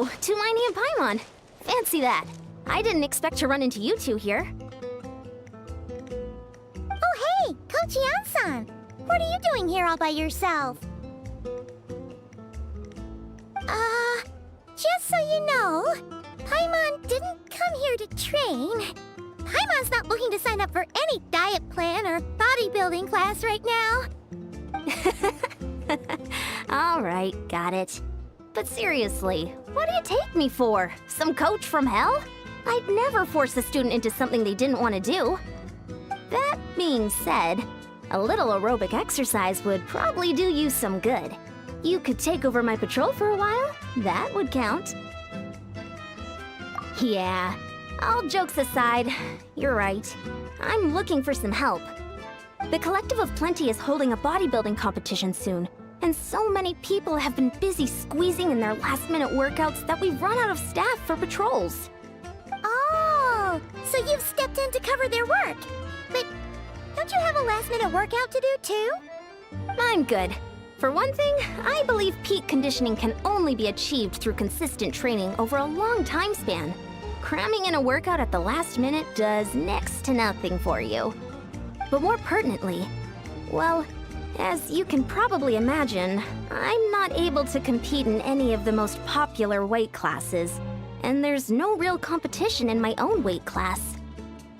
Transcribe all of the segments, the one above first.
Oh, Tumini and Paimon. Fancy that. I didn't expect to run into you two here. Oh, hey, Coach Yan-san. What are you doing here all by yourself? Just so you know, Paimon didn't come here to train. Paimon's not looking to sign up for any diet plan or bodybuilding class right now. All right, got it. But seriously, what do you take me for? Some coach from hell? I'd never force a student into something they didn't want to do. That being said, a little aerobic exercise would probably do you some good. You could take over my patrol for a while. That would count. Yeah, all jokes aside, you're right. I'm looking for some help. The Collective of Plenty is holding a bodybuilding competition soon, and so many people have been busy squeezing in their last-minute workouts that we've run out of staff for patrols. Oh, so you've stepped in to cover their work. But don't you have a last-minute workout to do too? I'm good. For one thing, I believe peak conditioning can only be achieved through consistent training over a long time span. Cramming in a workout at the last minute does next to nothing for you. But more pertinently, well, as you can probably imagine, I'm not able to compete in any of the most popular weight classes, and there's no real competition in my own weight class.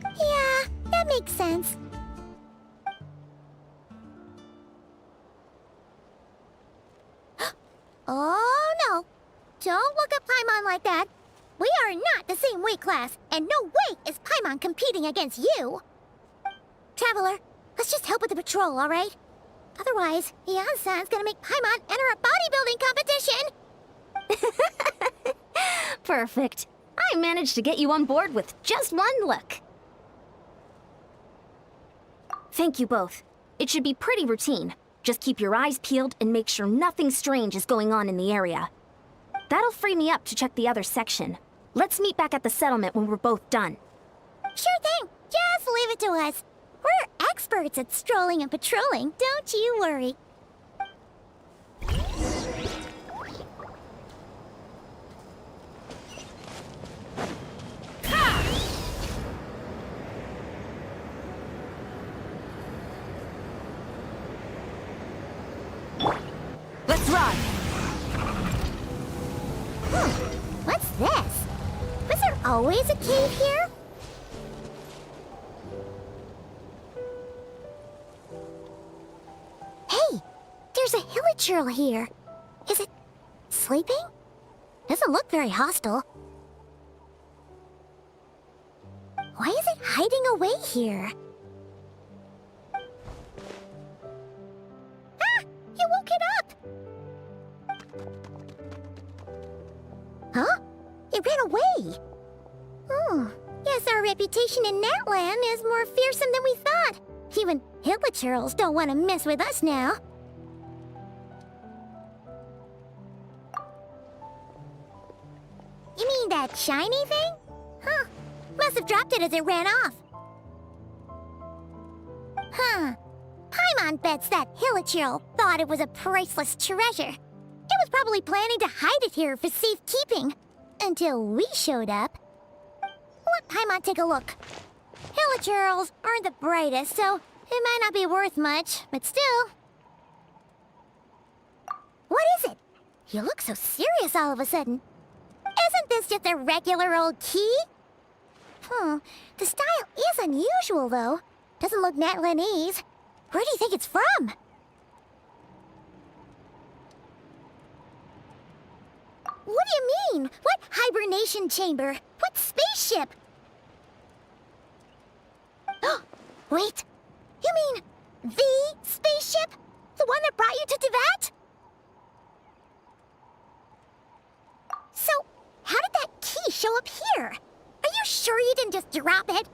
Yeah, that makes sense. Oh no! Don't look at Paimon like that. We are not the same weight class, and no way is Paimon competing against you. Traveler, let's just help with the patrol, all right? Otherwise, Yan-san's gonna make Paimon enter a bodybuilding competition. Perfect. I managed to get you on board with just one look. Thank you both. It should be pretty routine. Just keep your eyes peeled and make sure nothing strange is going on in the area. That'll free me up to check the other section. Let's meet back at the settlement when we're both done. Sure thing. Just leave it to us. We're experts at strolling and patrolling, don't you worry. Let's run! What's this? Was there always a cave here? Hey, there's a hilichurl here. Is it sleeping? Doesn't look very hostile. Why is it hiding away here? Ah! You woke it up! Huh? It ran away! Oh, guess our reputation in Natland is more fearsome than we thought. Even hilichurls don't want to mess with us now. You mean that shiny thing? Huh. Must have dropped it as it ran off. Huh. Paimon bets that hilichurl thought it was a priceless treasure. It was probably planning to hide it here for safekeeping. Until we showed up. Let Paimon take a look. Hilichurls aren't the brightest, so it might not be worth much, but still. What is it? You look so serious all of a sudden. Isn't this just a regular old key? The style is unusual, though. Doesn't look Natlanese. Where do you think it's from? What do you mean? What hibernation chamber? What spaceship? Wait, you mean the spaceship? The one that brought you to Teyvat? So, how did that key show up here? Are you sure you didn't just drop it?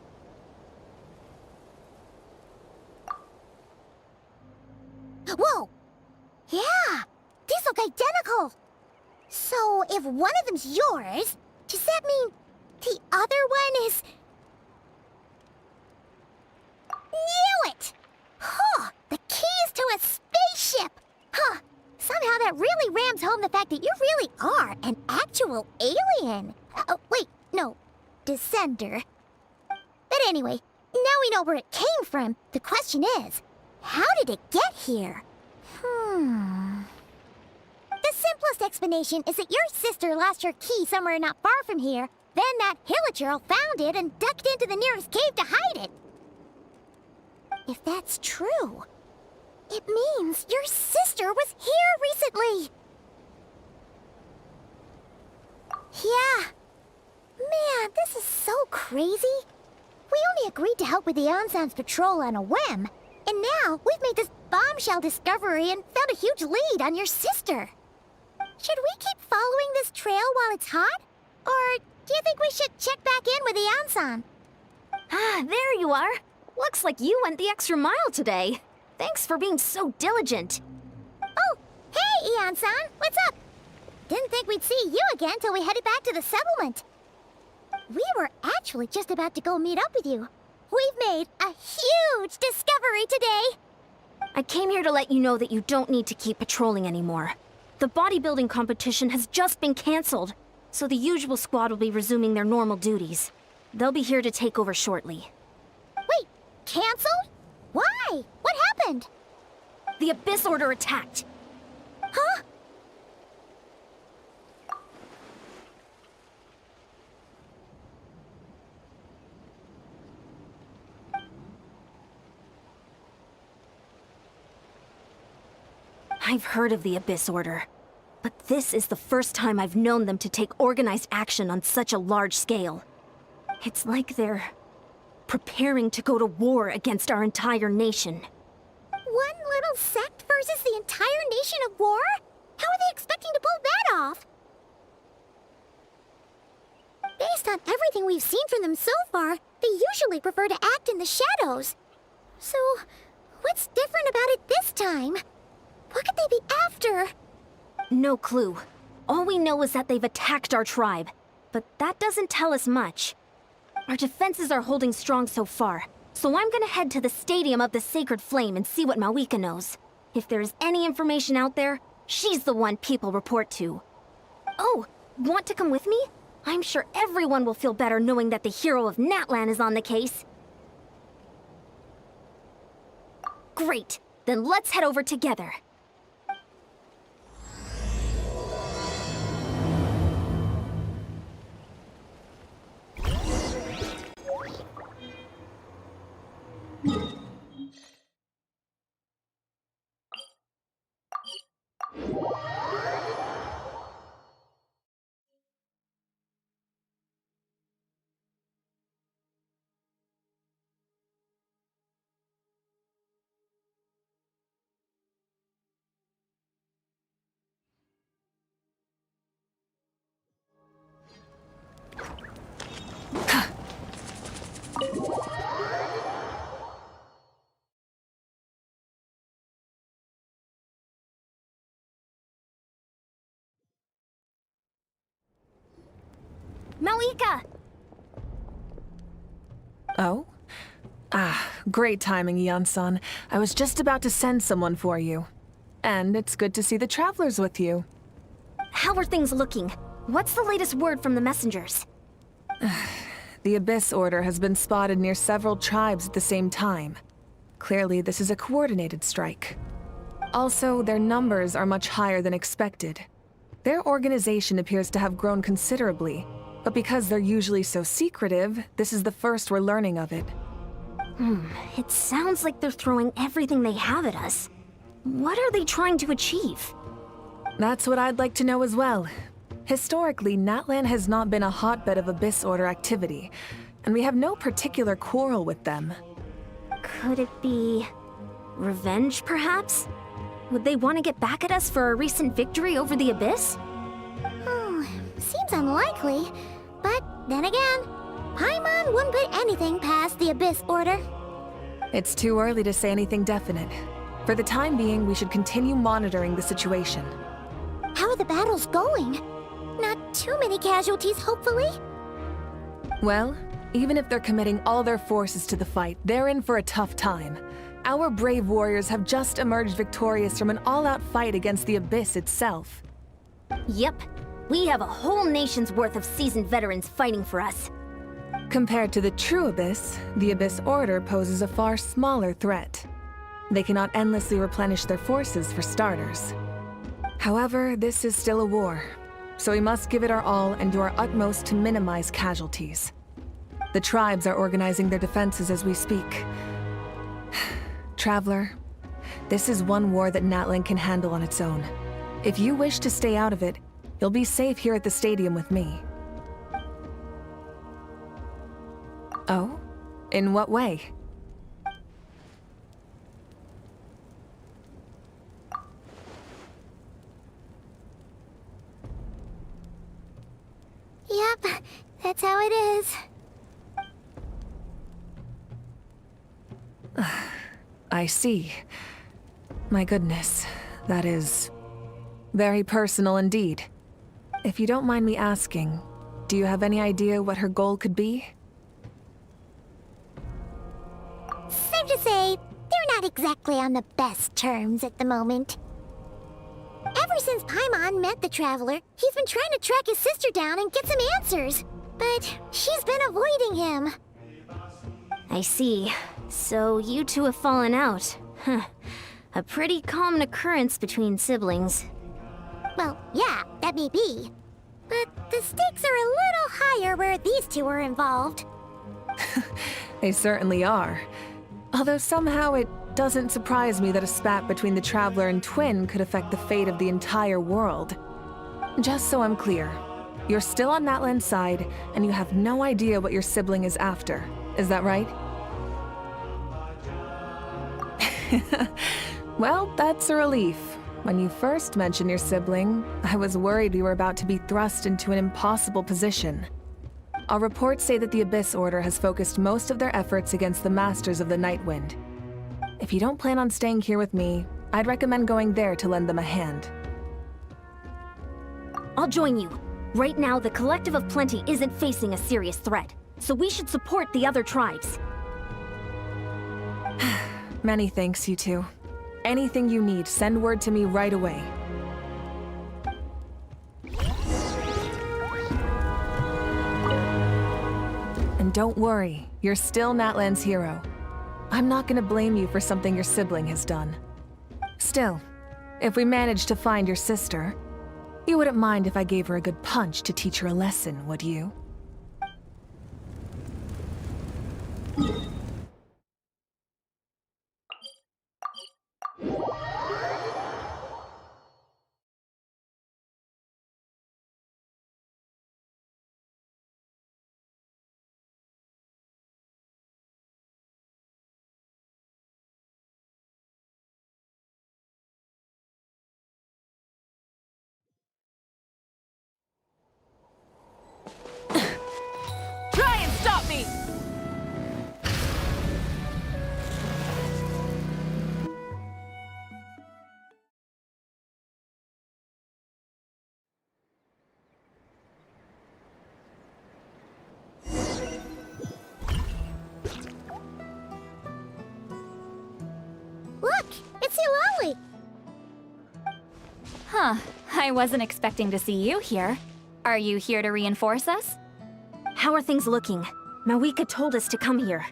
Whoa! Yeah, these look identical! So, if one of them's yours, does that mean the other one is... Knew it! Huh, the keys to a spaceship! Huh, somehow that really rams home the fact that you really are an actual actual alien. Oh, wait, no. Descender. But anyway, now we know where it came from. The question is, how did it get here? The simplest explanation is that your sister lost her key somewhere not far from here. Then that Hilichurl found it and ducked into the nearest cave to hide it. If that's true, it means your sister was here recently. Yeah. Man, this is so crazy. We only agreed to help with the Ansan's patrol on a whim. And now we've made this bombshell discovery and found a huge lead on your sister. Should we keep following this trail while it's hot? Or do you think we should check back in with the Ansan? Ah, there you are. Looks like you went the extra mile today. Thanks for being so diligent. Oh, hey, Ian-san, what's up? Didn't think we'd see you again till we headed back to the settlement. We were actually just about to go meet up with you. We've made a huge discovery today. I came here to let you know that you don't need to keep patrolling anymore. The bodybuilding competition has just been canceled, so the usual squad will be resuming their normal duties. They'll be here to take over shortly. Wait, canceled? Why? What happened? The Abyss Order attacked. Huh? I've heard of the Abyss Order, but this is the first time I've known them to take organized action on such a large scale. It's like they're preparing to go to war against our entire nation. One little sect versus the entire nation of war? How are they expecting to pull that off? Based on everything we've seen from them so far, they usually prefer to act in the shadows. So, what's different about it this time? What could they be after? No clue. All we know is that they've attacked our tribe, but that doesn't tell us much. Our defenses are holding strong so far, so I'm gonna head to the Stadium of the Sacred Flame and see what Mawika knows. If there's any information out there, she's the one people report to. Oh, want to come with me? I'm sure everyone will feel better knowing that the hero of Natlan is on the case. Great, then let's head over together. Mawika! Oh? Ah, great timing, Ian-san. I was just about to send someone for you. And it's good to see the travelers with you. How are things looking? What's the latest word from the messengers? The Abyss Order has been spotted near several tribes at the same time. Clearly, this is a coordinated strike. Also, their numbers are much higher than expected. Their organization appears to have grown considerably, but because they're usually so secretive, this is the first we're learning of it. It sounds like they're throwing everything they have at us. What are they trying to achieve? That's what I'd like to know as well. Historically, Natlan has not been a hotbed of Abyss Order activity, and we have no particular quarrel with them. Could it be revenge, perhaps? Would they want to get back at us for a recent victory over the Abyss? Seems unlikely. But then again, Paimon wouldn't put anything past the Abyss Order. It's too early to say anything definite. For the time being, we should continue monitoring the situation. How are the battles going? Not too many casualties, hopefully? Well, even if they're committing all their forces to the fight, they're in for a tough time. Our brave warriors have just emerged victorious from an all-out fight against the Abyss itself. Yep. We have a whole nation's worth of seasoned veterans fighting for us. Compared to the true Abyss, the Abyss Order poses a far smaller threat. They cannot endlessly replenish their forces for starters. However, this is still a war, so we must give it our all and do our utmost to minimize casualties. The tribes are organizing their defenses as we speak. Traveler, this is one war that Natlan can handle on its own. If you wish to stay out of it, you'll be safe here at the stadium with me. Oh? In what way? Yep, that's how it is. I see. My goodness, that is very personal indeed. If you don't mind me asking, do you have any idea what her goal could be? Safe to say, they're not exactly on the best terms at the moment. Ever since Paimon met the Traveler, he's been trying to track his sister down and get some answers. But she's been avoiding him. I see. So you two have fallen out. Huh. A pretty common occurrence between siblings. Well, yeah, that may be. But the stakes are a little higher where these two are involved. They certainly are. Although somehow it doesn't surprise me that a spat between the Traveler and Twin could affect the fate of the entire world. Just so I'm clear, you're still on Natlan's side, and you have no idea what your sibling is after. Is that right? Well, that's a relief. When you first mentioned your sibling, I was worried we were about to be thrust into an impossible position. Our reports say that the Abyss Order has focused most of their efforts against the Masters of the Nightwind. If you don't plan on staying here with me, I'd recommend going there to lend them a hand. I'll join you. Right now, the Collective of Plenty isn't facing a serious threat, so we should support the other tribes. Many thanks, you two. Anything you need, send word to me right away. And don't worry, you're still Natlan's hero. I'm not gonna blame you for something your sibling has done. Still, if we manage to find your sister, you wouldn't mind if I gave her a good punch to teach her a lesson, would you? Try and stop me! Look, it's Eulalie! Huh, I wasn't expecting to see you here. Are you here to reinforce us? How are things looking? Mawika told us to come here.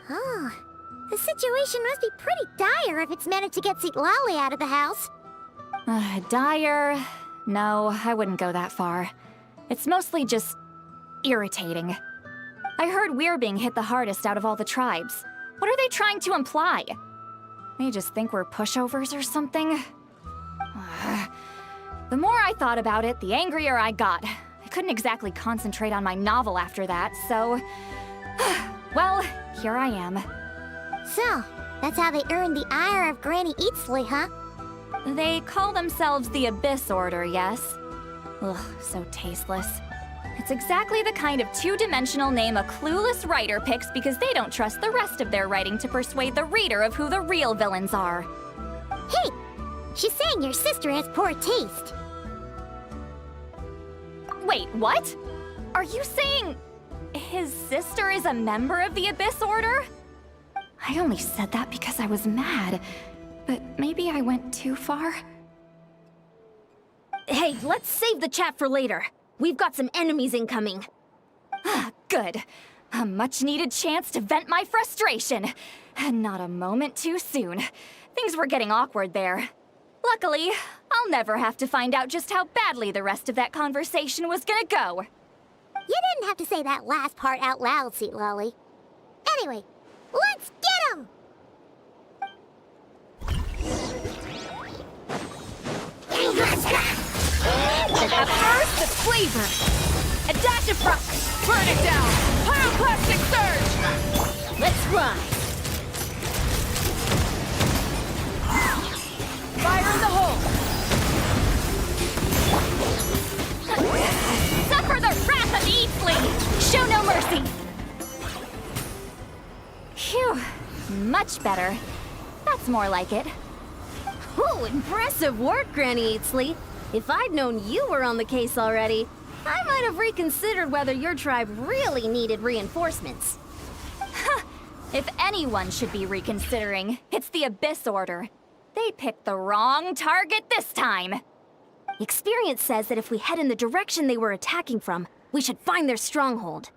Oh, the situation must be pretty dire if it's managed to get Eulalie out of the house. Dire? No, I wouldn't go that far. It's mostly just irritating. I heard we're being hit the hardest out of all the tribes. What are they trying to imply? They just think we're pushovers or something? The more I thought about it, the angrier I got. I couldn't exactly concentrate on my novel after that, so... well, here I am. So, that's how they earned the ire of Granny Eatsley, huh? They call themselves the Abyss Order, yes? Ugh, so tasteless. It's exactly the kind of two-dimensional name a clueless writer picks because they don't trust the rest of their writing to persuade the reader of who the real villains are. Hey! She's saying your sister has poor taste. Wait, what? Are you saying his sister is a member of the Abyss Order? I only said that because I was mad, but maybe I went too far. Hey, let's save the chat for later. We've got some enemies incoming. Good. A much-needed chance to vent my frustration. Not a moment too soon. Things were getting awkward there. Luckily, I'll never have to find out just how badly the rest of that conversation was gonna go. You didn't have to say that last part out loud, Sweet Lolly. Anyway, let's get 'em! And at first, the flavor. A dash of rock. Burn it down. Pyroclastic surge. Let's ride. Fire in the hole. Suffer the wrath of Eatsley! Show no mercy! Phew. Much better. That's more like it. Ooh, impressive work, Granny Eatsley. If I'd known you were on the case already, I might have reconsidered whether your tribe really needed reinforcements. If anyone should be reconsidering, it's the Abyss Order. They picked the wrong target this time. Experience says that if we head in the direction they were attacking from, we should find their stronghold.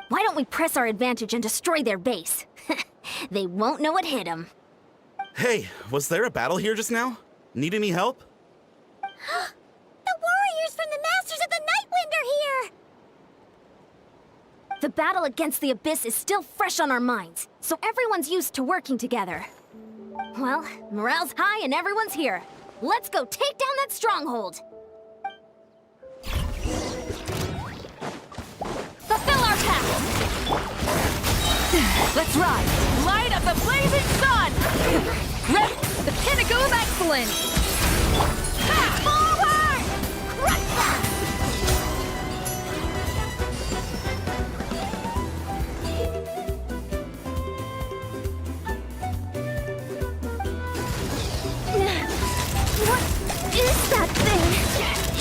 Why don't we press our advantage and destroy their base? They won't know what hit them. Hey, was there a battle here just now? Need any help? The warriors from the Masters of the Nightwind are here! The battle against the Abyss is still fresh on our minds, so everyone's used to working together. Well, morale's high and everyone's here. Let's go take down that stronghold! Fulfill our pact! Let's ride! Light up the blazing sun! Ready! The pinnacle of excellence! Forward! Crush them! What is that thing?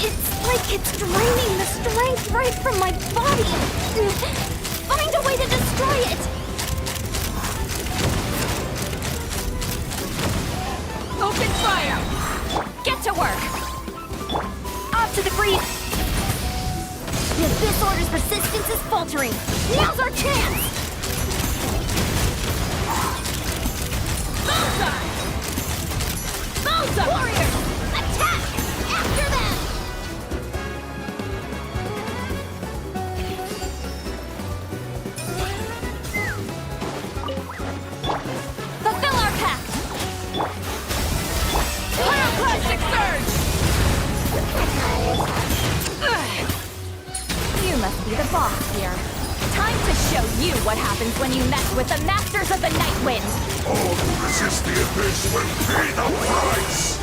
It's like it's draining the strength right from my body. Find a way to destroy it! Open fire! Get to work! Off to the breeze! The Abyss Order's resistance is faltering. Now's our chance! Bullseye! Bullseye! Warriors! Attack! After them! Fulfill our pact! Pyroclastic surge! You must be the boss here. Time to show you what happens when you mess with the Masters of the Nightwind! All who resist the Abyss will pay the price!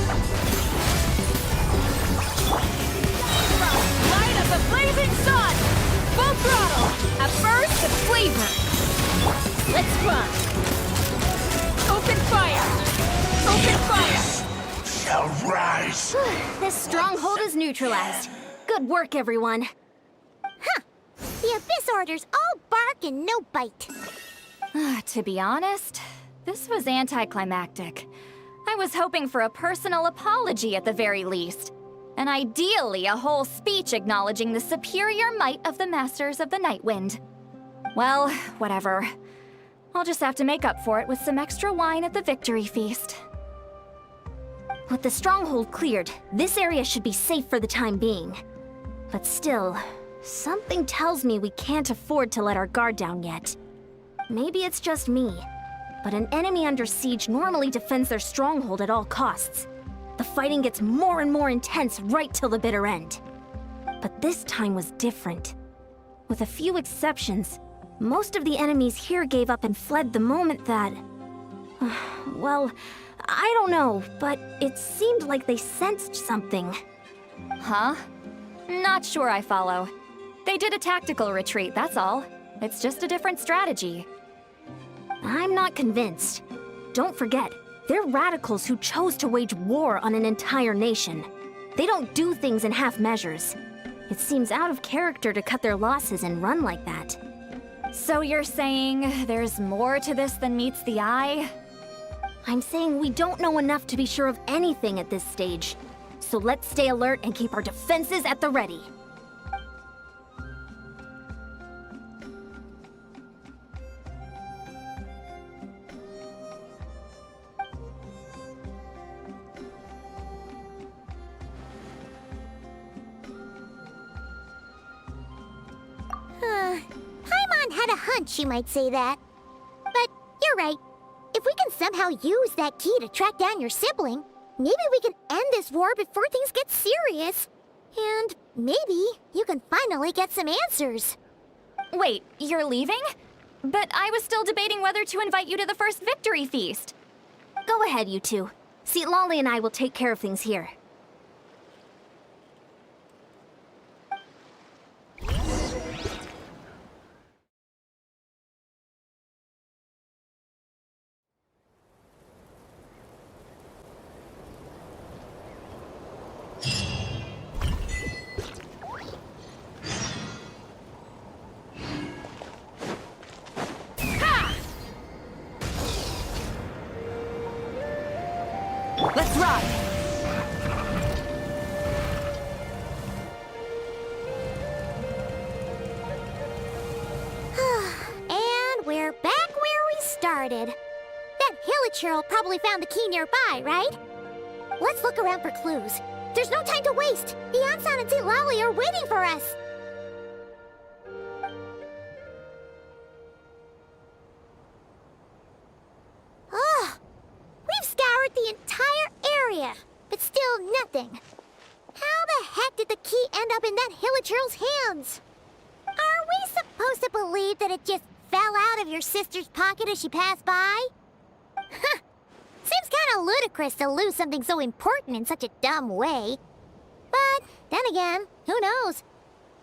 Light up the blazing sun! Full throttle! At first, the flavor! Let's run! Open fire! Open fire! Shall rise! This stronghold is neutralized. Good work, everyone. The Abyss Order's all bark and no bite. To be honest, this was anticlimactic. I was hoping for a personal apology at the very least. And ideally, a whole speech acknowledging the superior might of the Masters of the Nightwind. Well, whatever. I'll just have to make up for it with some extra wine at the victory feast. With the stronghold cleared, this area should be safe for the time being. But still, something tells me we can't afford to let our guard down yet. Maybe it's just me, but an enemy under siege normally defends their stronghold at all costs. The fighting gets more and more intense right till the bitter end. But this time was different. With a few exceptions, most of the enemies here gave up and fled the moment that... well, I don't know, but it seemed like they sensed something. Huh? Not sure I follow. They did a tactical retreat, that's all. It's just a different strategy. I'm not convinced. Don't forget, they're radicals who chose to wage war on an entire nation. They don't do things in half measures. It seems out of character to cut their losses and run like that. So you're saying there's more to this than meets the eye? I'm saying we don't know enough to be sure of anything at this stage. so let's stay alert and keep our defenses at the ready. Paimon had a hunch you might say that. But you're right. If we can somehow use that key to track down your sibling, maybe we can end this war before things get serious. And maybe you can finally get some answers. Wait, you're leaving? But I was still debating whether to invite you to the first victory feast. Go ahead, you two. See, Lolly and I will take care of things here. Let's ride! And we're back where we started. That Hilichurl probably found the key nearby, right? Let's look around for clues. There's no time to waste. The Ansan and Lolly are waiting for us. Ugh. We've scoured the entire area, but still nothing. How the heck did the key end up in that Hilichurl's hands? Are we supposed to believe that it just fell out of your sister's pocket as she passed by? Huh. Seems kind of ludicrous to lose something so important in such a dumb way. But then again, who knows?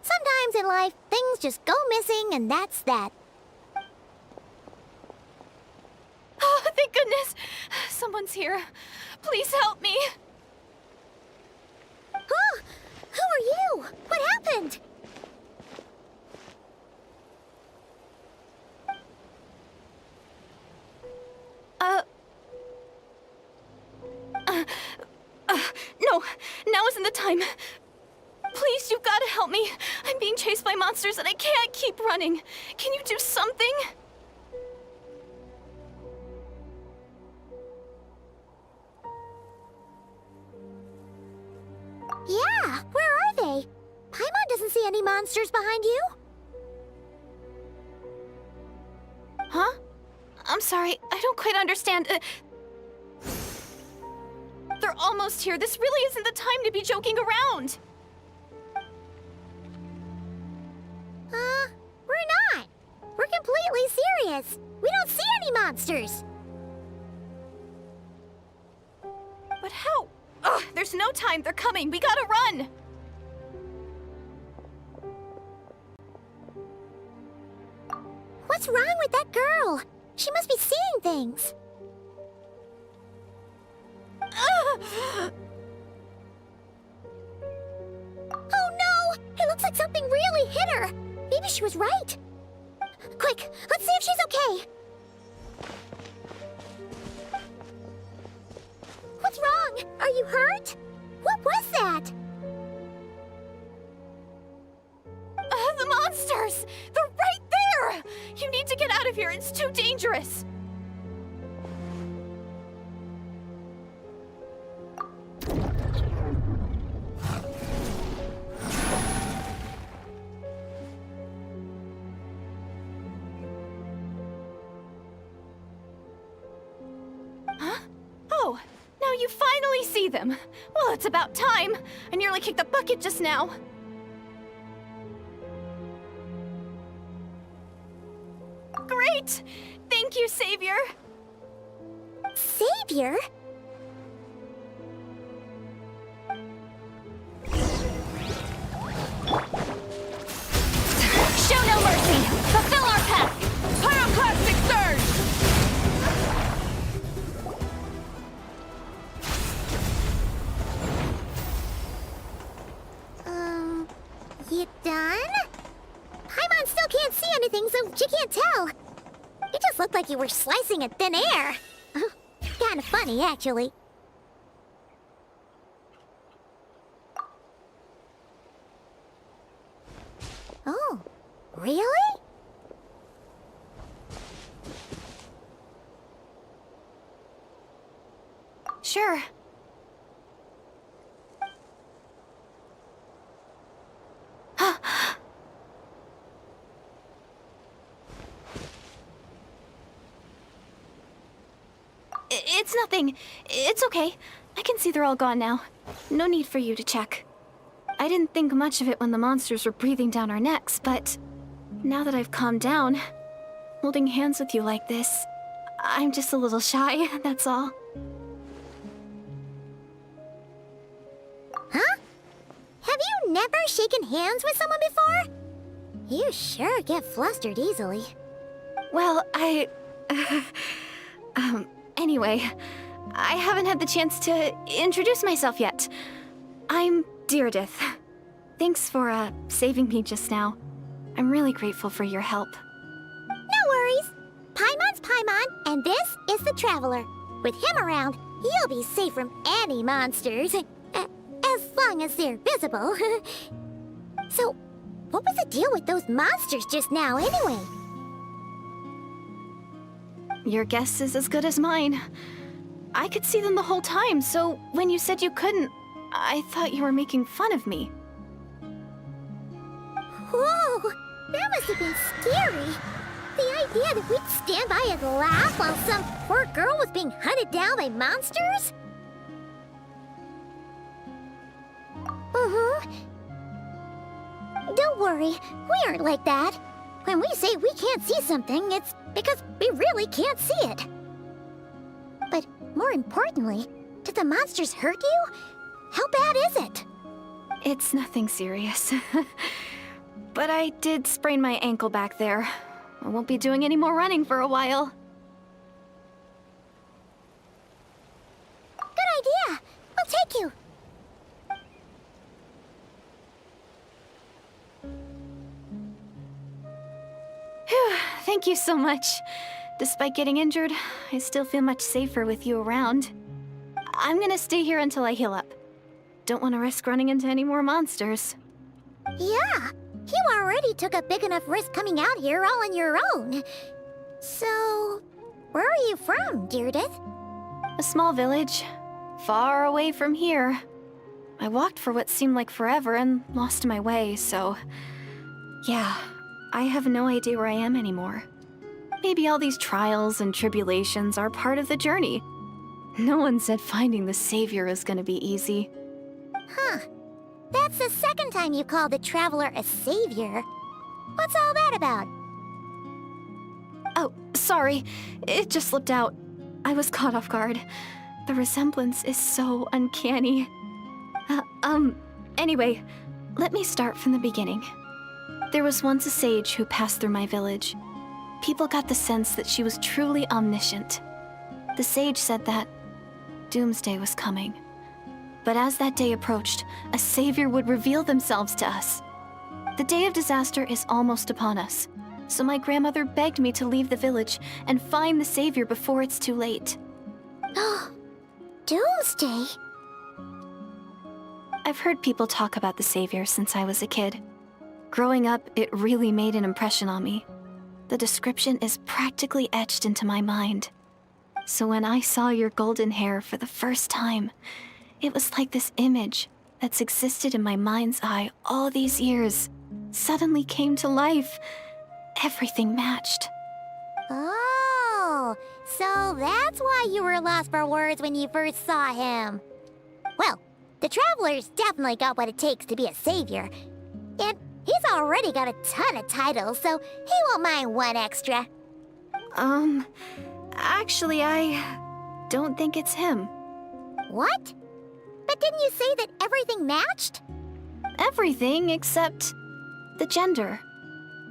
Sometimes in life, things just go missing and that's that. Oh, thank goodness! Someone's here. Please help me. Huh? Who are you? What happened? No, now isn't the time. Please, you've got to help me. I'm being chased by monsters and I can't keep running. Can you do something? Yeah, where are they? Paimon doesn't see any monsters behind you. Huh? I'm sorry, I don't quite understand. They're almost here. This really isn't the time to be joking around. We're not. We're completely serious. We don't see any monsters. But how? Ugh, there's no time. They're coming. We gotta run. What's wrong with that girl? She must be seeing things. Oh no! It looks like something really hit her. Maybe she was right. Quick, let's see if she's okay. What's wrong? Are you hurt? What was that? The monsters! They're right there! You need to get out of here. It's too dangerous. Huh? Oh, now you finally see them. Well, it's about time. I nearly kicked the bucket just now. Great! Thank you, Savior! Savior? Show no mercy! Fulfill our path! Pyroclastic surge! You done? Paimon still can't see anything, so she can't tell. It just looked like you were slicing at thin air. Kinda funny, actually. Really? Sure. It's nothing. It's okay. I can see they're all gone now. No need for you to check. I didn't think much of it when the monsters were breathing down our necks, but now that I've calmed down, holding hands with you like this, I'm just a little shy, that's all. Huh? Have you never shaken hands with someone before? You sure get flustered easily. Well, anyway, I haven't had the chance to introduce myself yet. I'm Deirdith. Thanks for, saving me just now. I'm really grateful for your help. No worries. Paimon's Paimon, and this is the Traveler. With him around, you'll be safe from any monsters. As long as they're visible. So, what was the deal with those monsters just now, anyway? Your guess is as good as mine. I could see them the whole time, so when you said you couldn't, I thought you were making fun of me. Whoa! That must have been scary. The idea that we'd stand by and laugh while some poor girl was being hunted down by monsters? Don't worry, we aren't like that. When we say we can't see something, it's because we really can't see it. But more importantly, did the monsters hurt you? How bad is it? It's nothing serious. But I did sprain my ankle back there. I won't be doing any more running for a while. Good idea. We'll take you. Whew, thank you so much. Despite getting injured, I still feel much safer with you around. I'm gonna stay here until I heal up. Don't want to risk running into any more monsters. Yeah, you already took a big enough risk coming out here all on your own. So, where are you from, Deirdith? A small village, far away from here. I walked for what seemed like forever and lost my way, so... yeah, I have no idea where I am anymore. Maybe all these trials and tribulations are part of the journey. No one said finding the Savior is gonna be easy. Huh. That's the second time you called the Traveler a savior. What's all that about? Oh, sorry. It just slipped out. I was caught off guard. The resemblance is so uncanny. Anyway, let me start from the beginning. There was once a sage who passed through my village. People got the sense that she was truly omniscient. The sage said that doomsday was coming. But as that day approached, a savior would reveal themselves to us. The day of disaster is almost upon us, so my grandmother begged me to leave the village and find the savior before it's too late. Doomsday? I've heard people talk about the savior since I was a kid. Growing up, it really made an impression on me. The description is practically etched into my mind. So when I saw your golden hair for the first time, it was like this image that's existed in my mind's eye all these years suddenly came to life. Everything matched. Oh, so that's why you were lost for words when you first saw him. Well, the Traveler's definitely got what it takes to be a savior. And he's already got a ton of titles, so he won't mind one extra. Actually, I don't think it's him. What? But didn't you say that everything matched? Everything except the gender.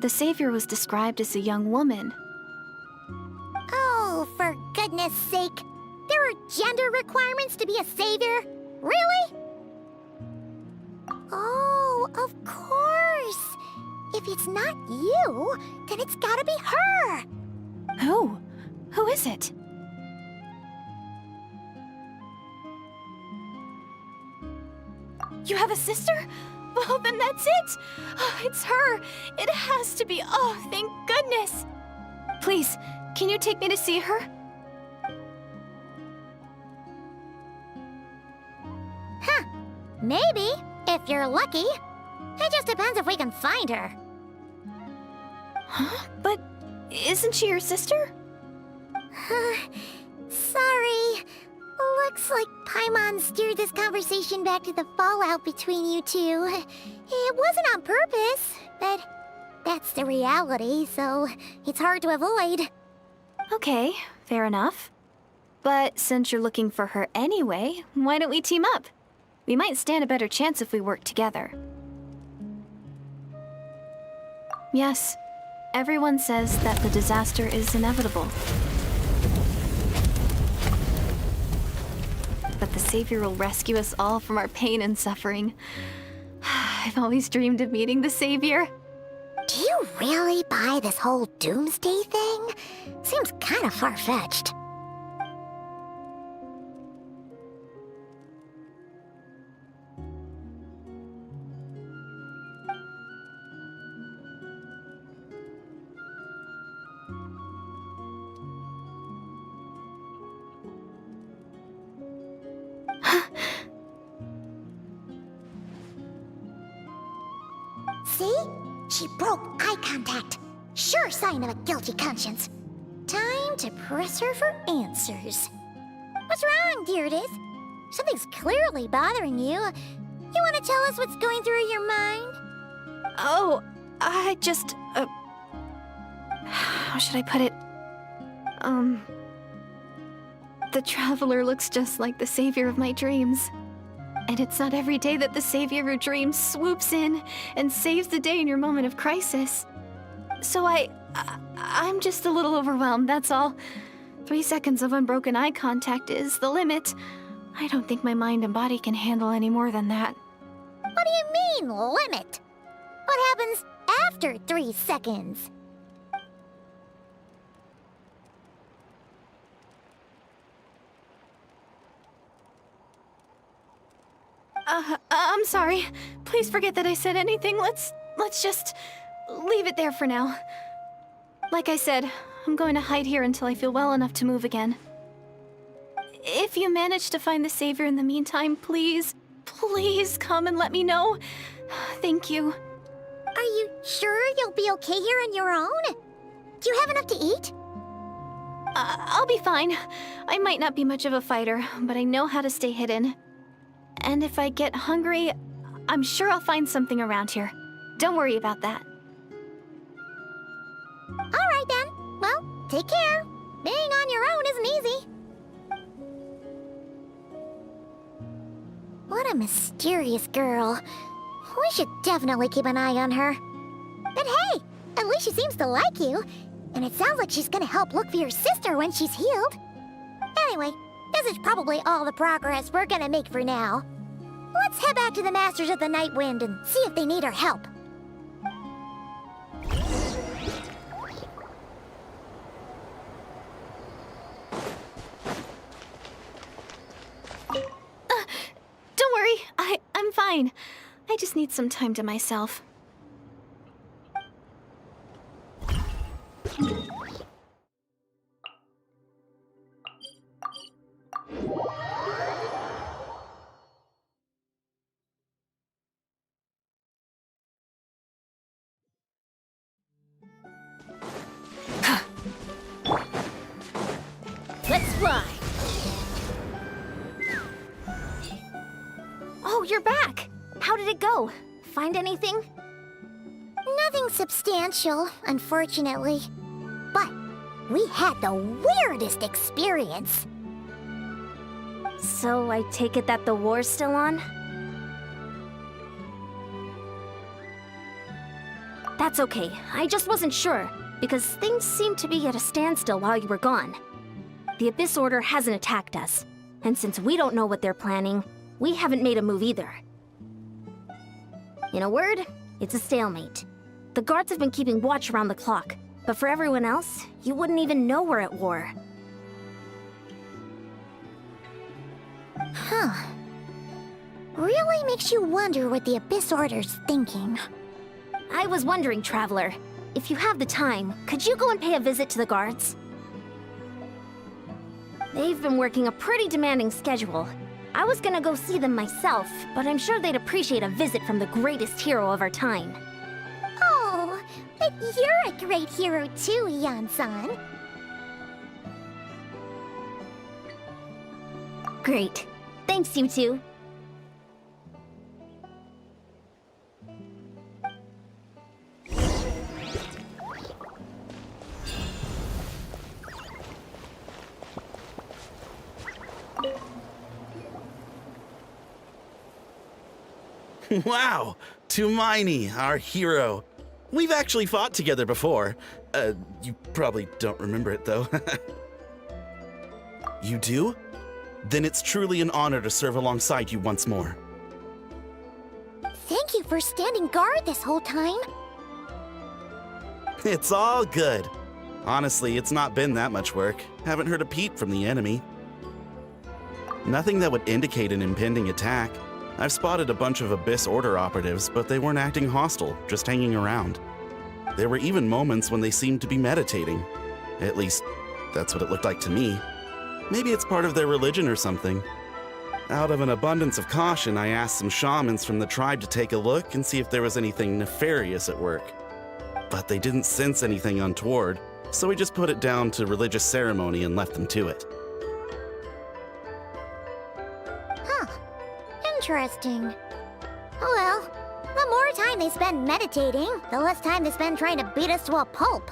The savior was described as a young woman. Oh, for goodness sake. There are gender requirements to be a savior? Really? Oh, of course. If it's not you, then it's gotta be her. Who? Who is it? You have a sister? Well, then that's it! Oh, it's her! It has to be! Oh, thank goodness! Please, can you take me to see her? Huh. Maybe, if you're lucky. It just depends if we can find her. Huh? But isn't she your sister? Sorry. Looks like Paimon steered this conversation back to the fallout between you two. It wasn't on purpose, but that's the reality, so it's hard to avoid. Okay, fair enough. But since you're looking for her anyway, why don't we team up? We might stand a better chance if we work together. Yes, everyone says that the disaster is inevitable. But the Savior will rescue us all from our pain and suffering. I've always dreamed of meeting the Savior. Do you really buy this whole doomsday thing? Seems kind of far-fetched. See? She broke eye contact. Sure sign of a guilty conscience. Time to press her for answers. What's wrong, Deirdis? Something's clearly bothering you. You want to tell us what's going through your mind? Oh, I just, how should I put it? The Traveler looks just like the Savior of my dreams. And it's not every day that the Savior of your dreams swoops in and saves the day in your moment of crisis. So I'm just a little overwhelmed, that's all. 3 seconds of unbroken eye contact is the limit. I don't think my mind and body can handle any more than that. What do you mean, limit? What happens after 3 seconds? I'm sorry. Please forget that I said anything. Let's just leave it there for now. Like I said, I'm going to hide here until I feel well enough to move again. If you manage to find the Savior in the meantime, please come and let me know. Thank you. Are you sure you'll be okay here on your own? Do you have enough to eat? I'll be fine. I might not be much of a fighter, but I know how to stay hidden. And if I get hungry, I'm sure I'll find something around here. Don't worry about that. All right then. Well, take care. Being on your own isn't easy. What a mysterious girl. We should definitely keep an eye on her. But hey, at least she seems to like you. And it sounds like she's gonna help look for your sister when she's healed. Anyway, this is probably all the progress we're gonna make for now. Let's head back to the Masters of the Night Wind and see if they need our help. Don't worry, I'm fine. I just need some time to myself. Let's fly! Oh, you're back! How did it go? Find anything? Nothing substantial, unfortunately. But we had the weirdest experience. So I take it that the war's still on? That's okay. I just wasn't sure, because things seemed to be at a standstill while you were gone. The Abyss Order hasn't attacked us, and since we don't know what they're planning, we haven't made a move either. In a word, it's a stalemate. The guards have been keeping watch around the clock, but for everyone else, you wouldn't even know we're at war. Huh. Really makes you wonder what the Abyss Order's thinking. I was wondering, Traveler, if you have the time, could you go and pay a visit to the guards? They've been working a pretty demanding schedule. I was gonna go see them myself, but I'm sure they'd appreciate a visit from the greatest hero of our time. Oh, but you're a great hero too, Yan-san. Great. Thanks, you two. Wow, Tumaini, our hero. We've actually fought together before. You probably don't remember it, though. You do? Then it's truly an honor to serve alongside you once more. Thank you for standing guard this whole time. It's all good. Honestly, it's not been that much work. Haven't heard a peep from the enemy. Nothing that would indicate an impending attack. I've spotted a bunch of Abyss Order operatives, but they weren't acting hostile, just hanging around. There were even moments when they seemed to be meditating. At least, that's what it looked like to me. Maybe it's part of their religion or something. Out of an abundance of caution, I asked some shamans from the tribe to take a look and see if there was anything nefarious at work. But they didn't sense anything untoward, so we just put it down to religious ceremony and left them to it. Interesting. Oh well, the more time they spend meditating, the less time they spend trying to beat us to a pulp.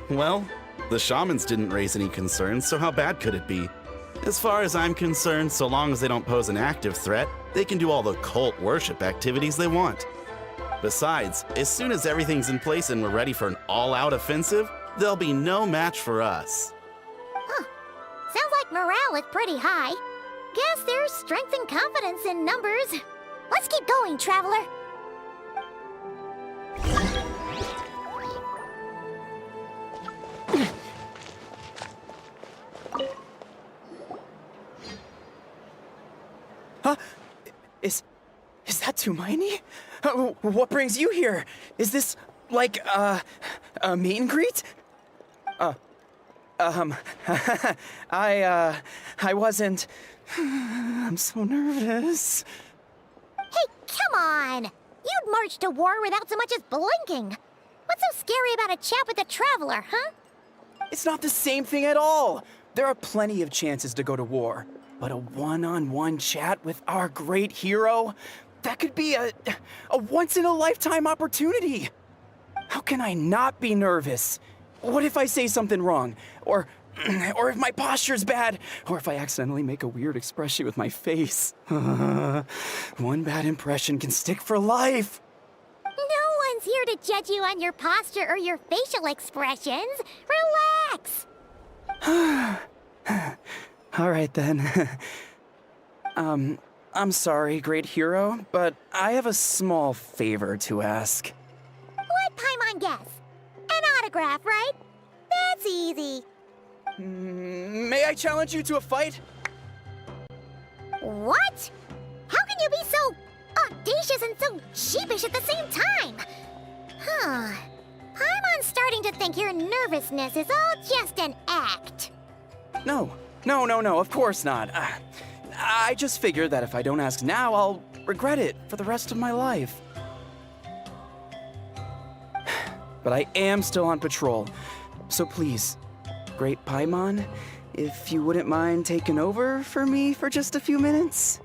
Well, the shamans didn't raise any concerns, so how bad could it be? As far as I'm concerned, so long as they don't pose an active threat, they can do all the cult worship activities they want. Besides, as soon as everything's in place and we're ready for an all-out offensive, there'll be no match for us. Sounds like morale is pretty high. Guess there's strength and confidence in numbers. Let's keep going, Traveler. Huh? Is that Tumaini? What brings you here? Is this, like, a meet and greet? I wasn't... I'm so nervous. Hey, come on! You'd march to war without so much as blinking. What's so scary about a chat with a Traveler, huh? It's not the same thing at all. There are plenty of chances to go to war. But a one-on-one chat with our great hero? That could be a once-in-a-lifetime opportunity. How can I not be nervous? What if I say something wrong? Or if my posture's bad? Or if I accidentally make a weird expression with my face? One bad impression can stick for life. No one's here to judge you on your posture or your facial expressions. Relax! All right, then. I'm sorry, great hero, but I have a small favor to ask. Let Paimon guess. An autograph, right? That's easy. May I challenge you to a fight? What? How can you be so audacious and so sheepish at the same time? Paimon's starting to think your nervousness is all just an act. No, of course not. I just figured that if I don't ask now, I'll regret it for the rest of my life. But I am still on patrol, so please, Great Paimon, if you wouldn't mind taking over for me for just a few minutes?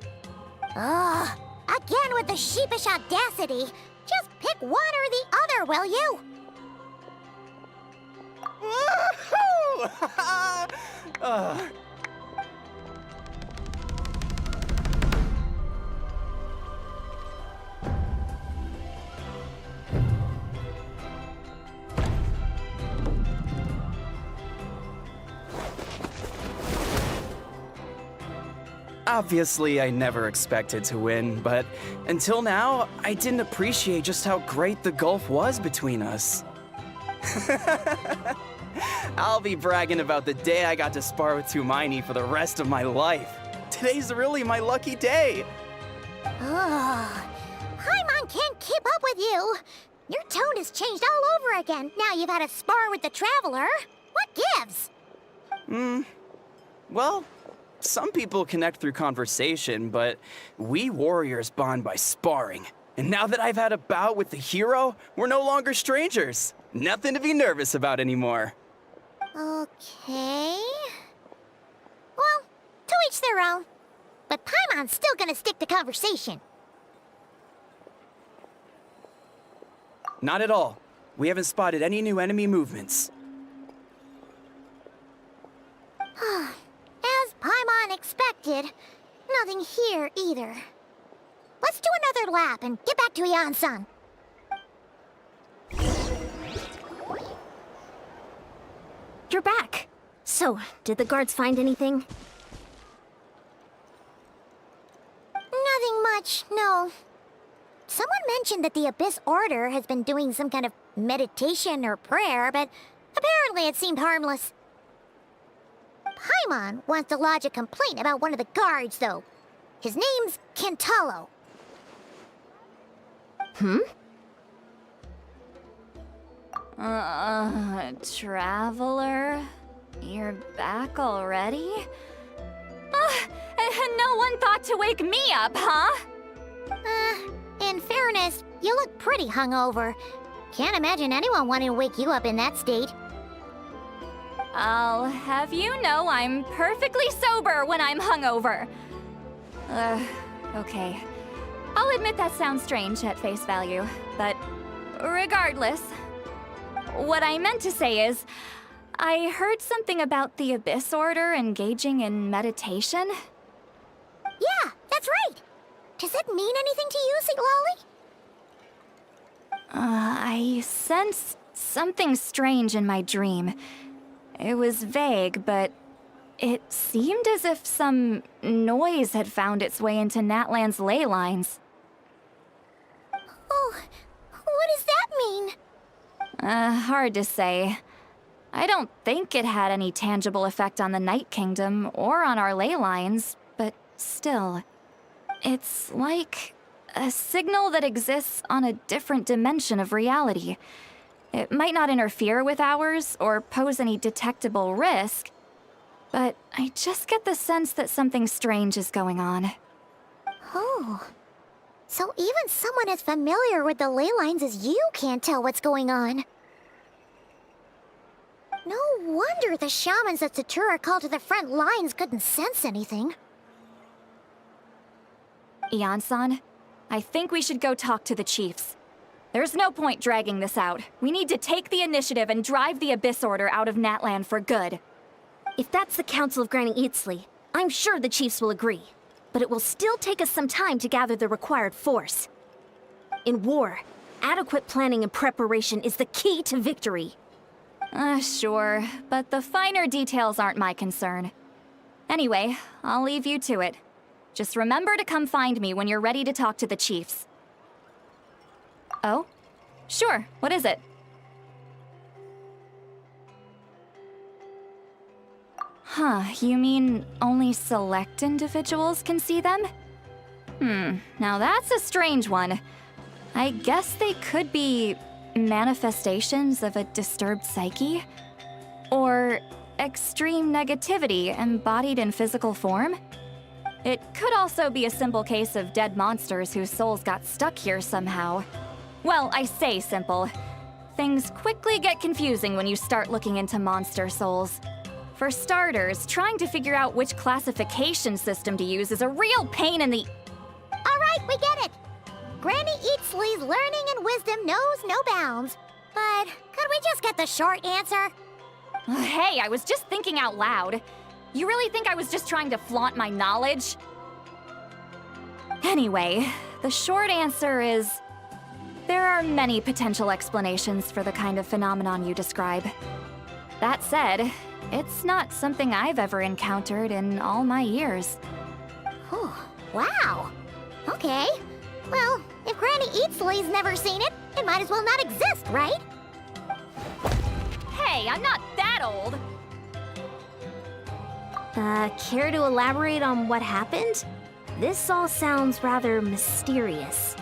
Ugh, again with the sheepish audacity. Just pick one or the other, will you? Woohoo! Obviously, I never expected to win, but until now, I didn't appreciate just how great the gulf was between us. I'll be bragging about the day I got to spar with Hermione for the rest of my life. Today's really my lucky day. Ugh. Paimon can't keep up with you. Your tone has changed all over again. Now you've had a spar with the Traveler. What gives? Well, some people connect through conversation, but we warriors bond by sparring. And now that I've had a bout with the hero, we're no longer strangers. Nothing to be nervous about anymore. Okay. Well, to each their own. But Paimon's still gonna stick to conversation. Not at all. We haven't spotted any new enemy movements. As Paimon expected, nothing here either. Let's do another lap and get back to Yan-san. You're back. So, did the guards find anything? Nothing much, no. Someone mentioned that the Abyss Order has been doing some kind of meditation or prayer, but apparently it seemed harmless. Paimon wants to lodge a complaint about one of the guards, though. His name's Kentalo. Traveler? You're back already? And no one thought to wake me up, huh? In fairness, you look pretty hungover. Can't imagine anyone wanting to wake you up in that state. I'll have you know I'm perfectly sober when I'm hungover. Okay. I'll admit that sounds strange at face value, but regardless, what I meant to say is, I heard something about the Abyss Order engaging in meditation. Yeah, that's right. Does it mean anything to you, St. Lolly? I sensed something strange in my dream. It was vague, but it seemed as if some noise had found its way into Natlan's ley lines. Oh, what does that mean? Hard to say. I don't think it had any tangible effect on the Night Kingdom or on our ley lines, but still. It's like a signal that exists on a different dimension of reality. It might not interfere with ours or pose any detectable risk, but I just get the sense that something strange is going on. Oh. So even someone as familiar with the ley lines as you can't tell what's going on. No wonder the shamans that Satura called to the front lines couldn't sense anything. Yan-san, I think we should go talk to the chiefs. There's no point dragging this out. We need to take the initiative and drive the Abyss Order out of Natlan for good. If that's the Council of Granny Eatsley, I'm sure the chiefs will agree. But it will still take us some time to gather the required force. In war, adequate planning and preparation is the key to victory. Sure, but the finer details aren't my concern. Anyway, I'll leave you to it. Just remember to come find me when you're ready to talk to the chiefs. Oh? Sure, what is it? Huh, you mean only select individuals can see them? Now that's a strange one. I guess they could be manifestations of a disturbed psyche? Or extreme negativity embodied in physical form? It could also be a simple case of dead monsters whose souls got stuck here somehow. Well, I say simple. Things quickly get confusing when you start looking into monster souls. For starters, trying to figure out which classification system to use is a real pain in the... All right, we get it. Granny Eatsley's learning and wisdom knows no bounds. But could we just get the short answer? Hey, I was just thinking out loud. You really think I was just trying to flaunt my knowledge? Anyway, the short answer is... there are many potential explanations for the kind of phenomenon you describe. That said, it's not something I've ever encountered in all my years. Oh, wow. Okay. Well, if Granny Eatsley's never seen it, it might as well not exist, right? Hey, I'm not that that old. Care to elaborate on what happened? This all sounds rather mysterious.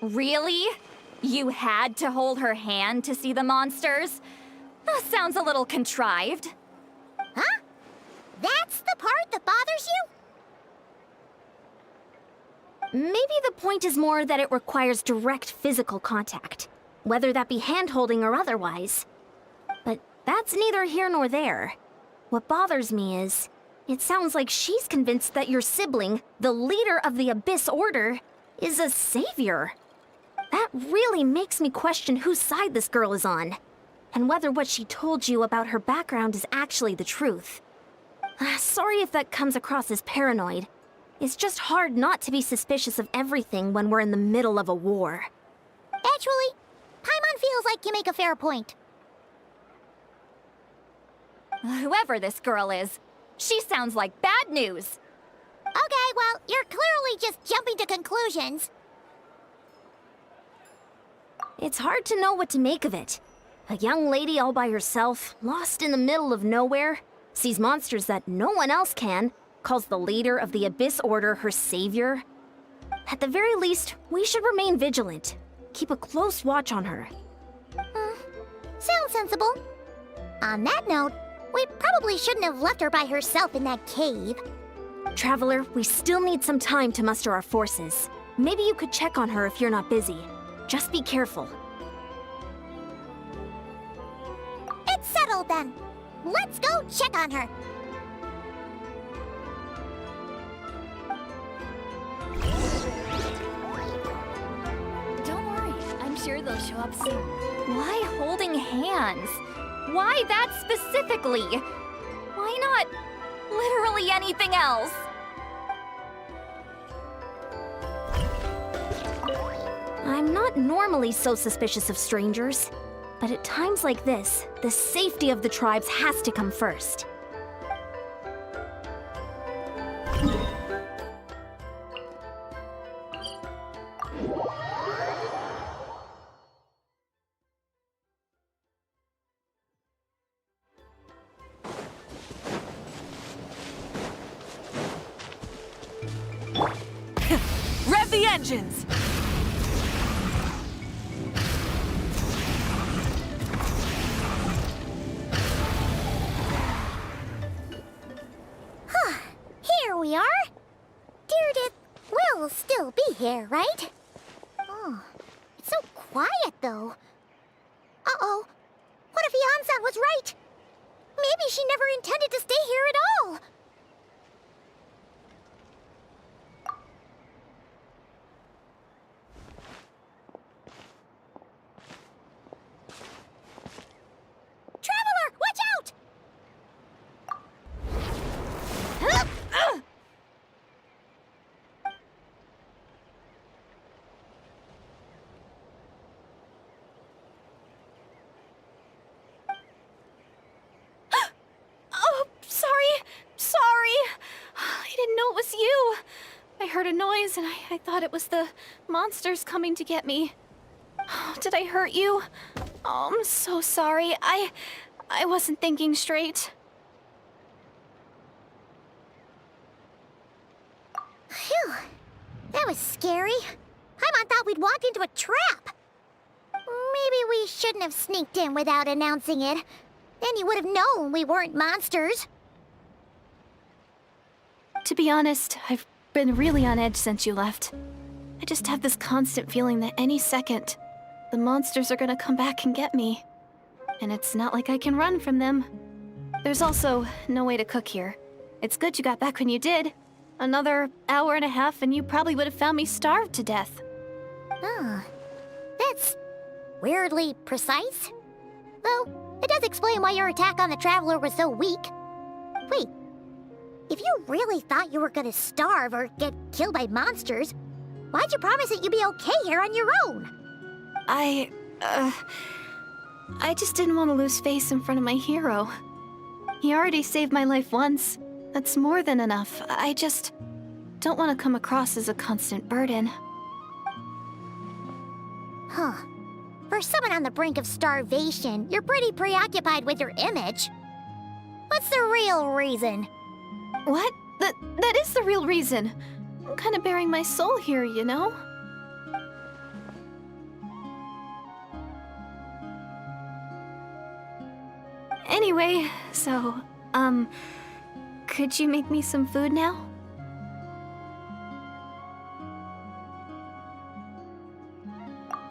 Really? You had to hold her hand to see the monsters? That sounds a little contrived. Huh? That's the part that bothers you? Maybe the point is more that it requires direct physical contact, whether that be hand-holding or otherwise. But that's neither here nor there. What bothers me is, it sounds like she's convinced that your sibling, the leader of the Abyss Order, is a savior. That really makes me question whose side this girl is on, and whether what she told you about her background is actually the truth. Sorry if that comes across as paranoid. It's just hard not to be suspicious of everything when we're in the middle of a war. Actually, Paimon feels like you make a fair point. Whoever this girl is, she sounds like bad news. Okay, well, you're clearly just jumping to conclusions. It's hard to know what to make of it. A young lady all by herself, lost in the middle of nowhere, sees monsters that no one else can, calls the leader of the Abyss Order her savior. At the very least, we should remain vigilant. Keep a close watch on her. Sounds sensible. On that note, we probably shouldn't have left her by herself in that cave. Traveler, we still need some time to muster our forces. Maybe you could check on her if you're not busy. Just be careful. It's settled then. Let's go check on her. Don't worry, I'm sure they'll show up soon. Why holding hands? Why that specifically? Why not literally anything else? I'm not normally so suspicious of strangers, but at times like this, the safety of the tribes has to come first. Rev the engines! Here we are. Deirdre will still be here, right? Oh, it's so quiet though. Uh-oh. What if Yan-san was right? Maybe she never intended to stay here at all. Traveler, watch out! Oh, sorry. I didn't know it was you. I heard a noise and I thought it was the monsters coming to get me. Oh, did I hurt you? Oh, I'm so sorry. I wasn't thinking straight. Phew. That was scary. Paimon thought we'd walked into a trap. Maybe we shouldn't have sneaked in without announcing it. Then you would have known we weren't monsters. To be honest, I've been really on edge since you left. I just have this constant feeling that any second, the monsters are gonna come back and get me. And it's not like I can run from them. There's also no way to cook here. It's good you got back when you did. Another hour and a half and you probably would have found me starved to death. Oh, that's weirdly precise. Though, it does explain why your attack on the Traveler was so weak. Wait, if you really thought you were gonna starve or get killed by monsters, why'd you promise that you'd be okay here on your own? I just didn't want to lose face in front of my hero. He already saved my life once. That's more than enough. I just don't want to come across as a constant burden. Huh. For someone on the brink of starvation, you're pretty preoccupied with your image. What's the real reason? What? That is the real reason. I'm kind of bearing my soul here, you know? Anyway, so, could you make me some food now?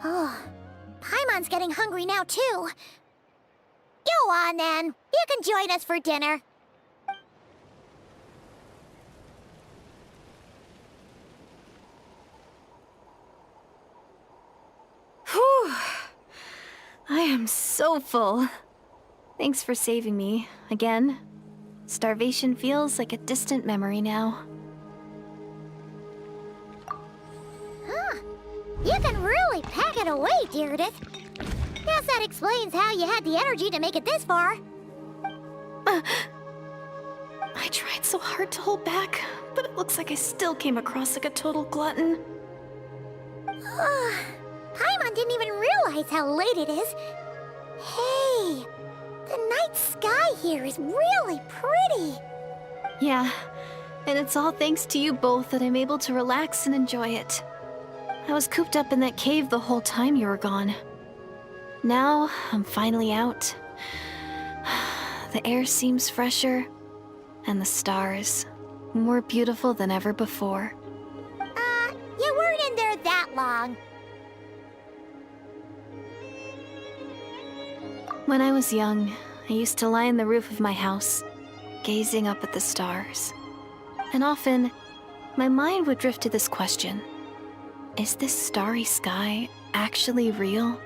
Oh, Paimon's getting hungry now, too. Go on, then. You can join us for dinner. Whew. I am so full. Thanks for saving me, again. Starvation feels like a distant memory now. Huh. You can really pack it away, Deirdith. Guess that explains how you had the energy to make it this far. I tried so hard to hold back, but it looks like I still came across like a total glutton. Paimon didn't even realize how late it is. Hey, the night sky here is really pretty. Yeah, and it's all thanks to you both that I'm able to relax and enjoy it. I was cooped up in that cave the whole time you were gone. Now, I'm finally out. The air seems fresher, and the stars more beautiful than ever before. You weren't in there that long. When I was young, I used to lie on the roof of my house, gazing up at the stars. And often, my mind would drift to this question. Is this starry sky actually real?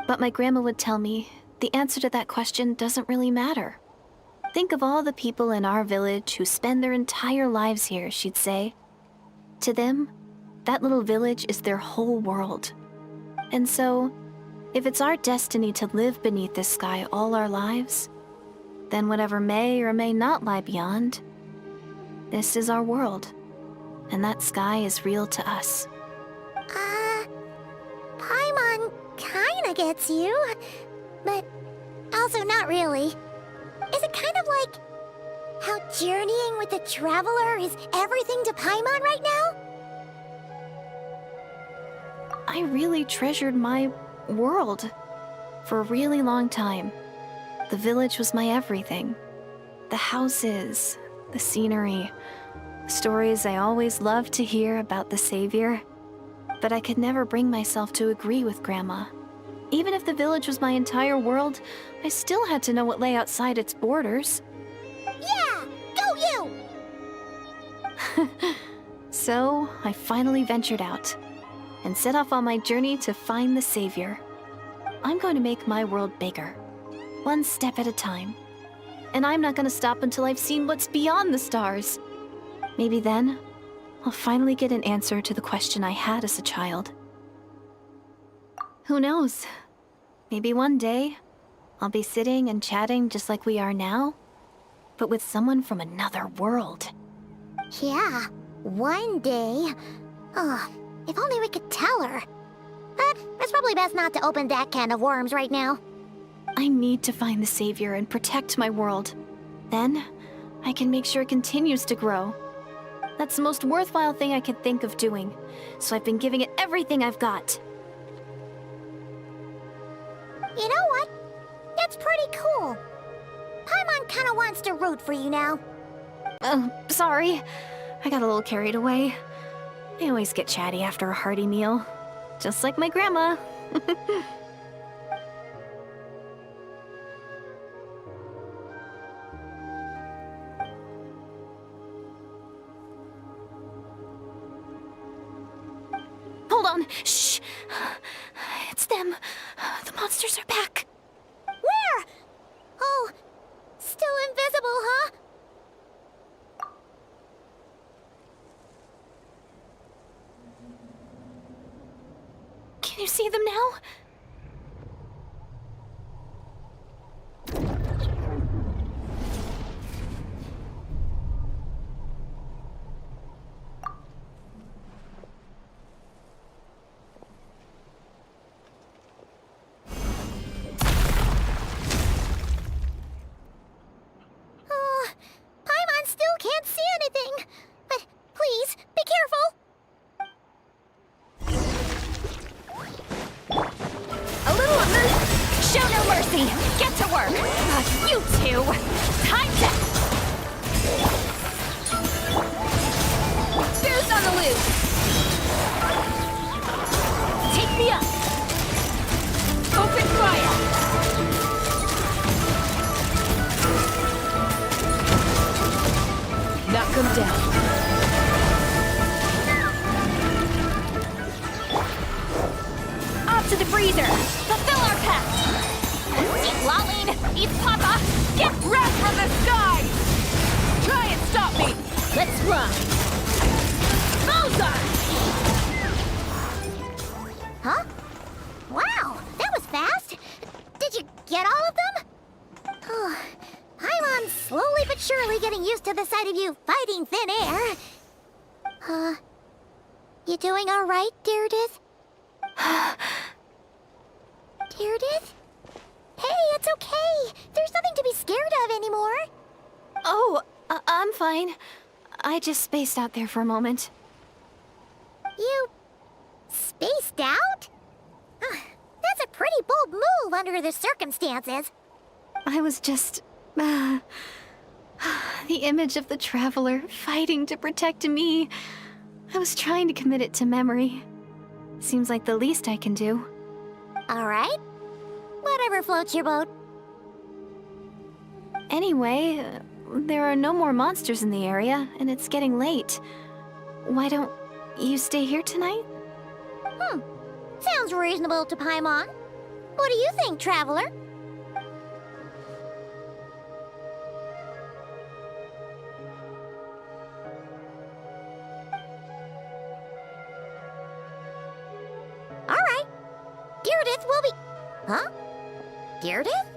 But my grandma would tell me the answer to that question doesn't really matter. Think of all the people in our village who spend their entire lives here, she'd say. To them, that little village is their whole world. And so, if it's our destiny to live beneath this sky all our lives, then whatever may or may not lie beyond, this is our world. And that sky is real to us. Paimon kinda gets you, but also not really. Is it kind of like how journeying with the Traveler is everything to Paimon right now? I really treasured my world for a really long time. The village was my everything. The houses, the scenery, stories I always loved to hear about the Savior. But I could never bring myself to agree with Grandma. Even if the village was my entire world, I still had to know what lay outside its borders. Yeah! Go you! So, I finally ventured out and set off on my journey to find the Savior. I'm going to make my world bigger, one step at a time. And I'm not going to stop until I've seen what's beyond the stars. Maybe then, I'll finally get an answer to the question I had as a child. Who knows? Maybe one day, I'll be sitting and chatting just like we are now, but with someone from another world. Yeah, one day. Oh, if only we could tell her. But it's probably best not to open that can of worms right now. I need to find the Savior and protect my world. Then, I can make sure it continues to grow. That's the most worthwhile thing I could think of doing, so I've been giving it everything I've got. You know what? That's pretty cool. Paimon kinda wants to root for you now. Oh, sorry. I got a little carried away. I always get chatty after a hearty meal. Just like my grandma. Hold on. Shh. It's them. The monsters are back. Where? Oh, still invisible, huh? Can you see them now? them down. Off to the freezer! Fulfill our pact! Eat Laline! Eat Papa! Get wrath from the sky! Try and stop me! Let's run! Bullseye! Huh? Wow, that was fast! Did you get all of them? Oh, I'm slowly but surely getting used to the sight of you fighting thin air. You doing alright, Deirdith? Deirdith? Hey, it's okay! There's nothing to be scared of anymore! Oh, I'm fine. I just spaced out there for a moment. You... spaced out? That's a pretty bold move under the circumstances. I was just... the image of the Traveler fighting to protect me. I was trying to commit it to memory. Seems like the least I can do. Alright. Whatever floats your boat. Anyway, there are no more monsters in the area, and it's getting late. Why don't you stay here tonight? Sounds reasonable to Paimon. What do you think, Traveler? Alright. Deirdith will be... Huh? Deirdith?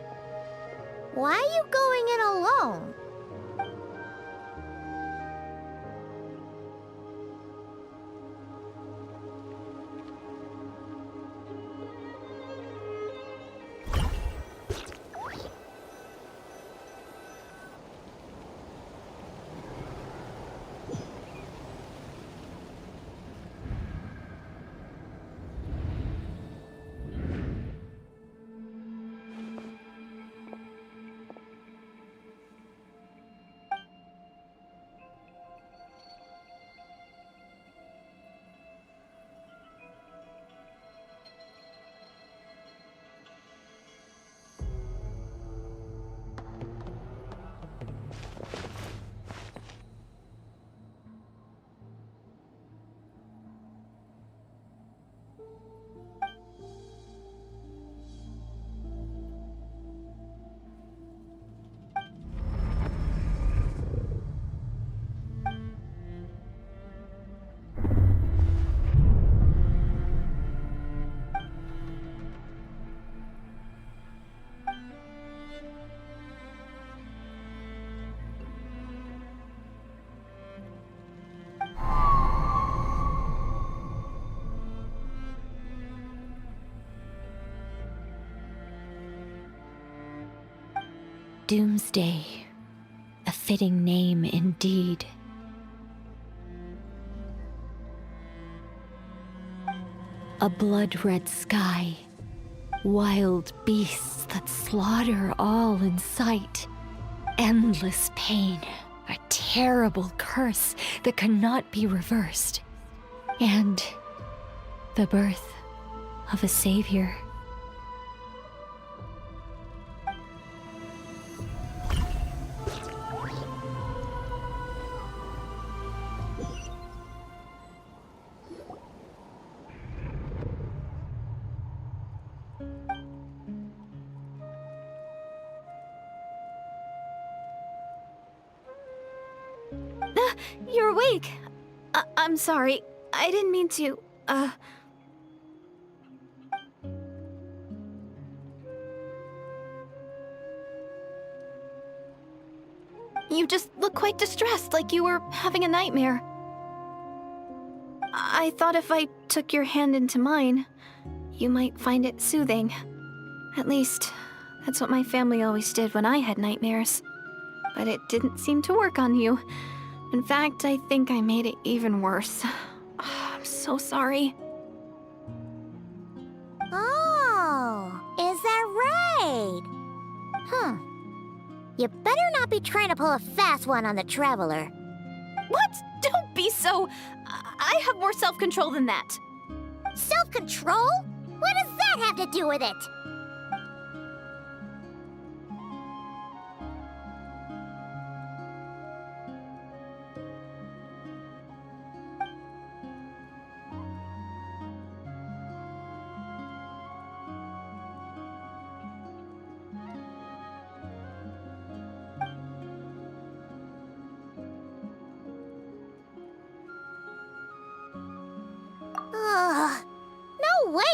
Why are you going in alone? Doomsday. A fitting name indeed. A blood-red sky. Wild beasts that slaughter all in sight. Endless pain. A terrible curse that cannot be reversed. And the birth of a savior. You're awake! I'm sorry. I didn't mean to, You just look quite distressed, like you were having a nightmare. I thought if I took your hand into mine, you might find it soothing. At least, that's what my family always did when I had nightmares. But it didn't seem to work on you. In fact, I think I made it even worse. I'm so sorry. Oh, is that right? You better not be trying to pull a fast one on the Traveler. What? Don't be so... I have more self-control than that. Self-control? What does that have to do with it?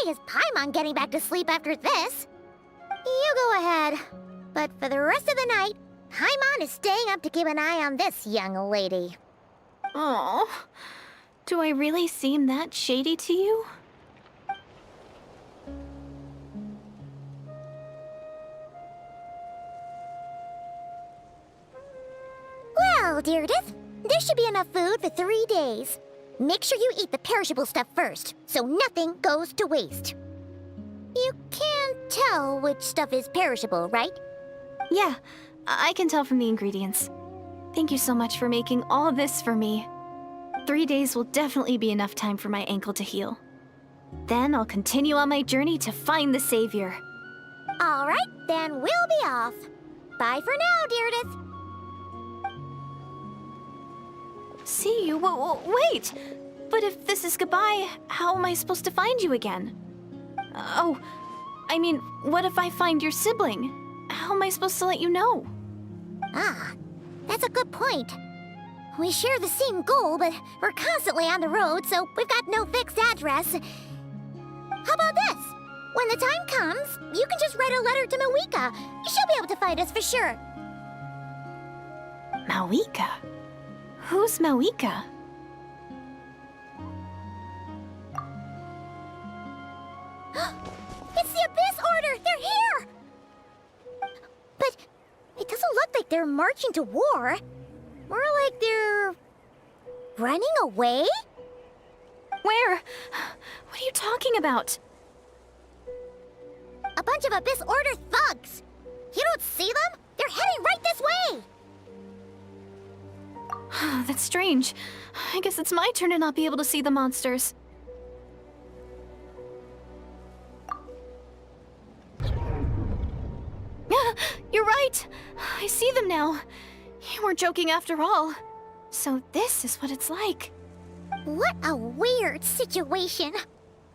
way is Paimon getting back to sleep after this. You go ahead. But for the rest of the night, Paimon is staying up to keep an eye on this young lady. Oh, do I really seem that shady to you? Well, Deirdre, there should be enough food for 3 days. Make sure you eat the perishable stuff first, so nothing goes to waste. You can't tell which stuff is perishable, right? Yeah, I can tell from the ingredients. Thank you so much for making all this for me. 3 days will definitely be enough time for my ankle to heal. Then I'll continue on my journey to find the savior. All right, then we'll be off. Bye for now, Deirdre. See you? Wait! But if this is goodbye, how am I supposed to find you again? Oh, I mean, what if I find your sibling? How am I supposed to let you know? Ah, that's a good point. We share the same goal, but we're constantly on the road, so we've got no fixed address. How about this? When the time comes, you can just write a letter to Mawika. She'll be able to find us for sure. Mawika? Who's Mawika? It's the Abyss Order! They're here! But it doesn't look like they're marching to war. More like they're running away? Where? What are you talking about? A bunch of Abyss Order thugs! You don't see them? They're heading right this way! That's strange. I guess it's my turn to not be able to see the monsters. You're right! I see them now. You weren't joking after all. So this is what it's like. What a weird situation.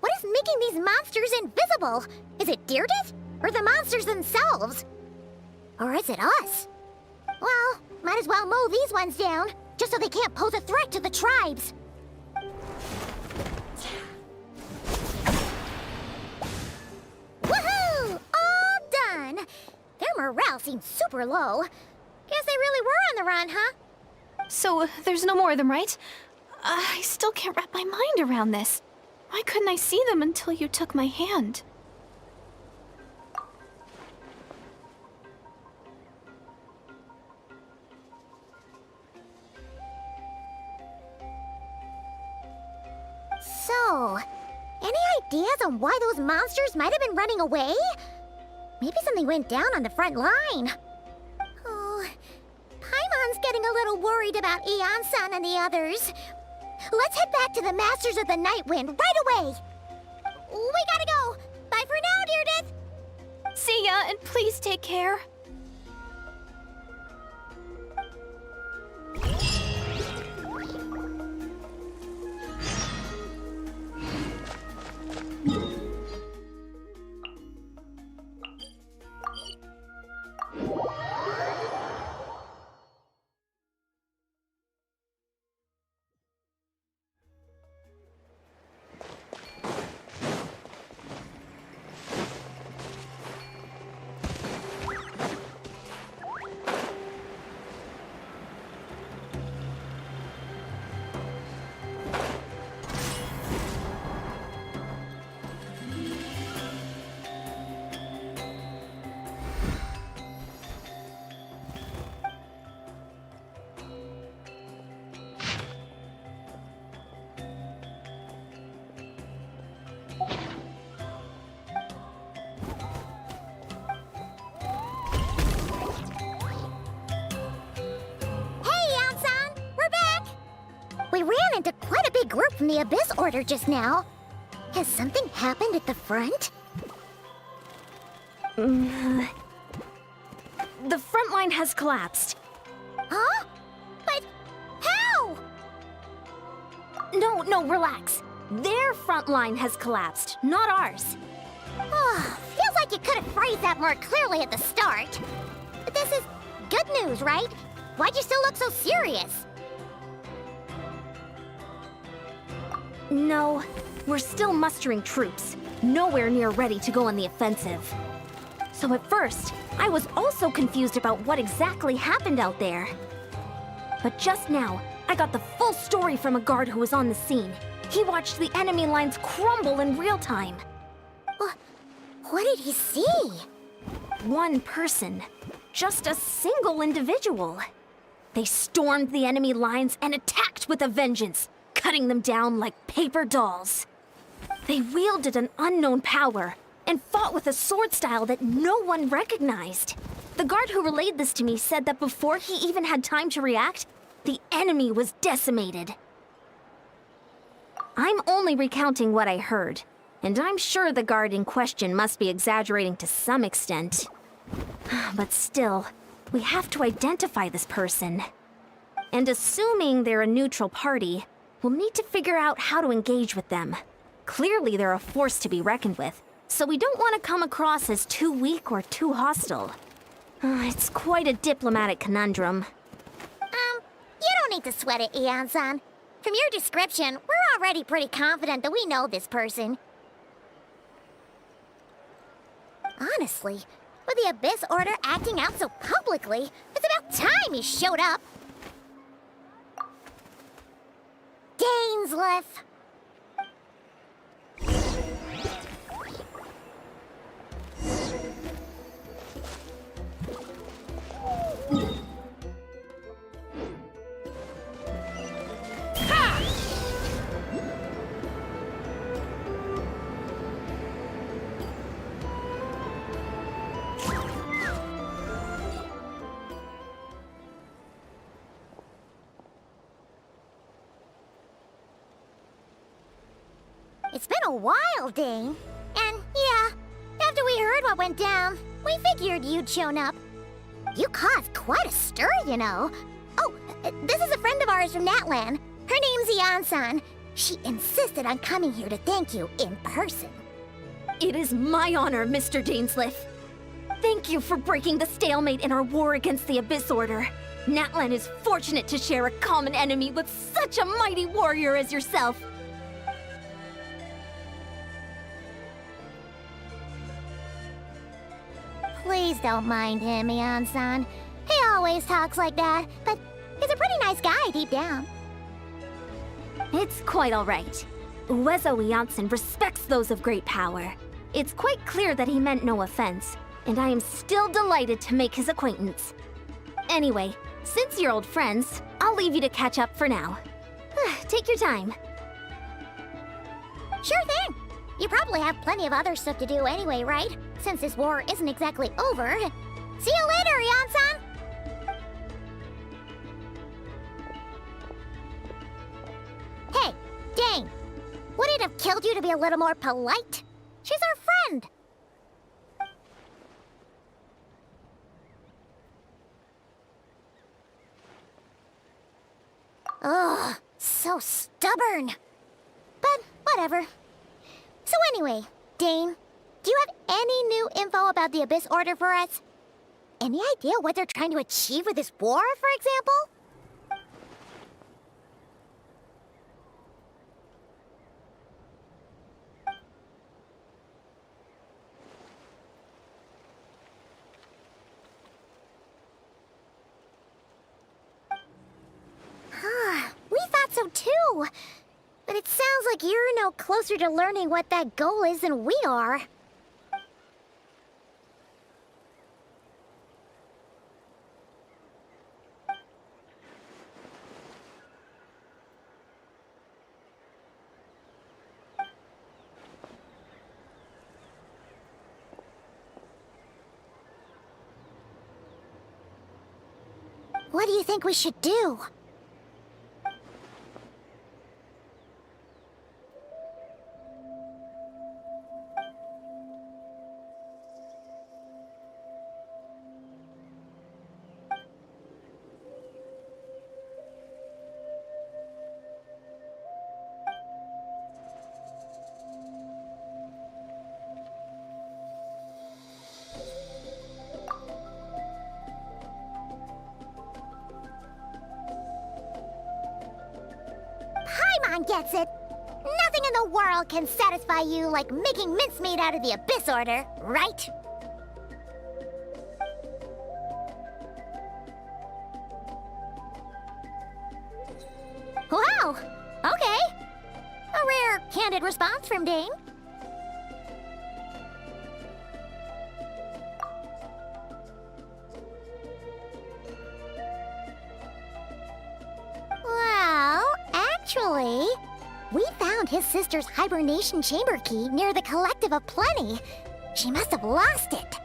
What is making these monsters invisible? Is it Deirdre? Or the monsters themselves? Or is it us? Well, might as well mow these ones down, just so they can't pose a threat to the tribes. Woohoo! All done! Their morale seems super low. Guess they really were on the run, huh? So there's no more of them, right? I still can't wrap my mind around this. Why couldn't I see them until you took my hand? So, any ideas on why those monsters might have been running away? Maybe something went down on the front line. Oh, Paimon's getting a little worried about Eon-san and the others. Let's head back to the Masters of the Night Wind right away. We gotta go. Bye for now, Deirdre. See ya, and please take care. We ran into quite a big group from the Abyss Order just now. Has something happened at the front? The front line has collapsed. Huh? But how? No, relax. Their front line has collapsed, not ours. Oh, feels like you could have phrased that more clearly at the start. But this is good news, right? Why'd you still look so serious? No, we're still mustering troops. nowhere near ready to go on the offensive. So at first, I was also confused about what exactly happened out there. But just now, I got the full story from a guard who was on the scene. He watched the enemy lines crumble in real time. What did he see? One person. Just a single individual. They stormed the enemy lines and attacked with a vengeance, cutting them down like paper dolls. They wielded an unknown power and fought with a sword style that no one recognized. The guard who relayed this to me said that before he even had time to react, the enemy was decimated. I'm only recounting what I heard, and I'm sure the guard in question must be exaggerating to some extent. But still, we have to identify this person. And assuming they're a neutral party, we'll need to figure out how to engage with them. Clearly they're a force to be reckoned with, so we don't want to come across as too weak or too hostile. It's quite a diplomatic conundrum. You don't need to sweat it, Eon-san. From your description, we're already pretty confident that we know this person. Honestly, with the Abyss Order acting out so publicly, it's about time he showed up. Dainsleif. It's been a while, Dane. And yeah, after we heard what went down, we figured you'd shown up. You caused quite a stir, you know. Oh, this is a friend of ours from Natlan. Her name's Eon-san. She insisted on coming here to thank you in person. It is my honor, Mr. Dainsleif. Thank you for breaking the stalemate in our war against the Abyss Order. Natlan is fortunate to share a common enemy with such a mighty warrior as yourself. Please don't mind him, Eon-san. He always talks like that, but he's a pretty nice guy deep down. It's quite all right. Uezo Janssen respects those of great power. It's quite clear that he meant no offense, and I am still delighted to make his acquaintance. Anyway, since you're old friends, I'll leave you to catch up for now. Take your time. Sure thing. You probably have plenty of other stuff to do anyway, right? Since this war isn't exactly over. See you later, Eon-san! Hey, Dane! Would it have killed you to be a little more polite? She's our friend! Ugh, so stubborn. But whatever. So anyway, Dane, do you have any new info about the Abyss Order for us? Any idea what they're trying to achieve with this war, for example? We thought so too. But it sounds like you're no closer to learning what that goal is than we are. What do you think we should do? Paimon gets it. Nothing in the world can satisfy you like making mincemeat out of the Abyss Order, right? Wow! Okay. A rare, candid response from Dane. Well, actually, we found his sister's hibernation chamber key near the Collective of Plenty. She must have lost it.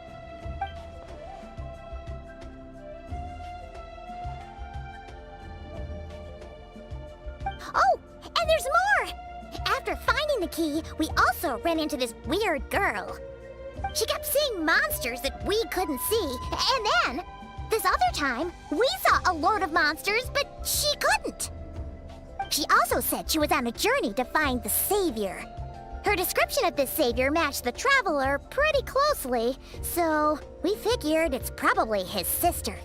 Oh, and there's more! After finding the key, we also ran into this weird girl. She kept seeing monsters that we couldn't see, and then, this other time, we saw a lord of monsters, but she couldn't. She also said she was on a journey to find the Savior. Her description of this Savior matched the Traveler pretty closely, so we figured it's probably his sister.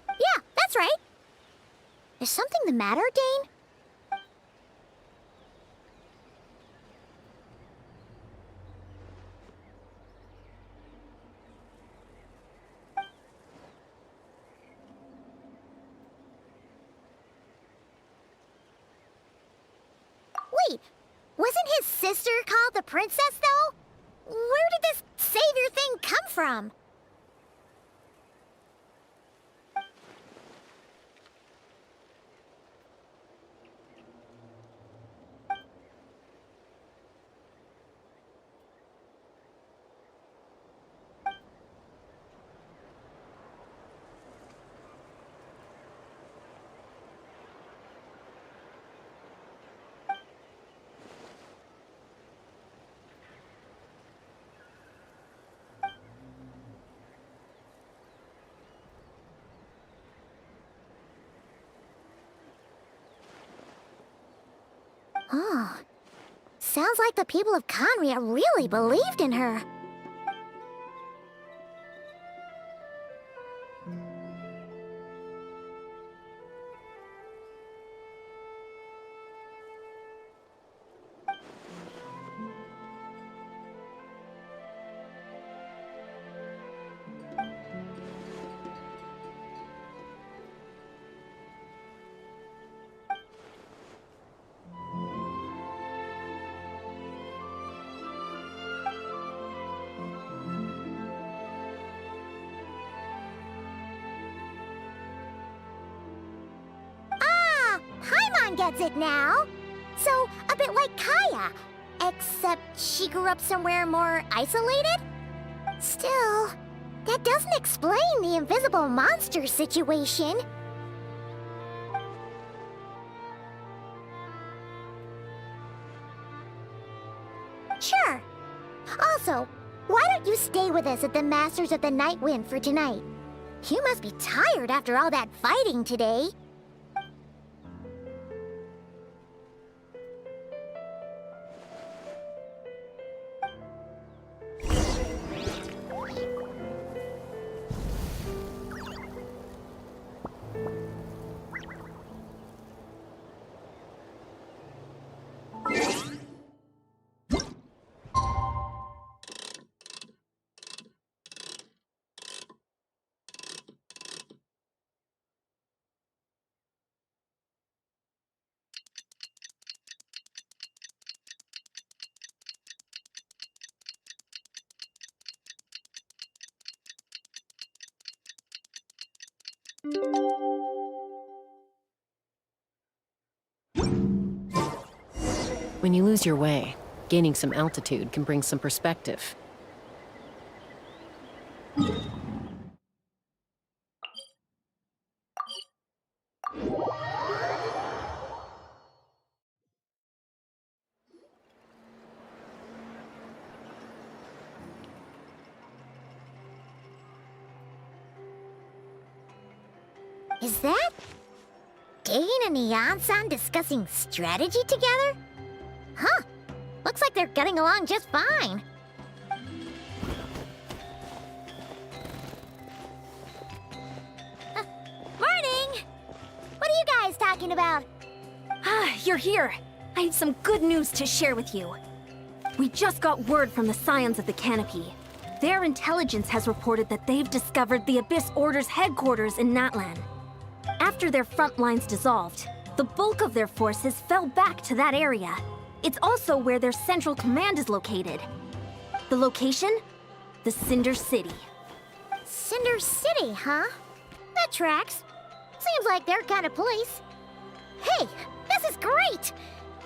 Yeah, that's right. Is something the matter, Dane? Wait, wasn't his sister called the Princess, though? Where did this Savior thing come from? Oh, sounds like the people of Conria really believed in her. Gets it now. So, a bit like Kaya, except she grew up somewhere more isolated? Still, that doesn't explain the invisible monster situation. Sure. Also, why don't you stay with us at the Masters of the Night Wind for tonight? You must be tired after all that fighting today. When you lose your way, gaining some altitude can bring some perspective. Is that Dane and Neon-san discussing strategy together? Huh. Looks like they're getting along just fine. guys talking about? Ah, you're here. I have some good news to share with you. We just got word from the Scions of the Canopy. Their intelligence has reported that they've discovered the Abyss Order's headquarters in Natlan. After their front lines dissolved, the bulk of their forces fell back to that area. It's also where their central command is located. The location? The Cinder City. Cinder City, huh? That tracks. Seems like their kind of place. Hey, this is great!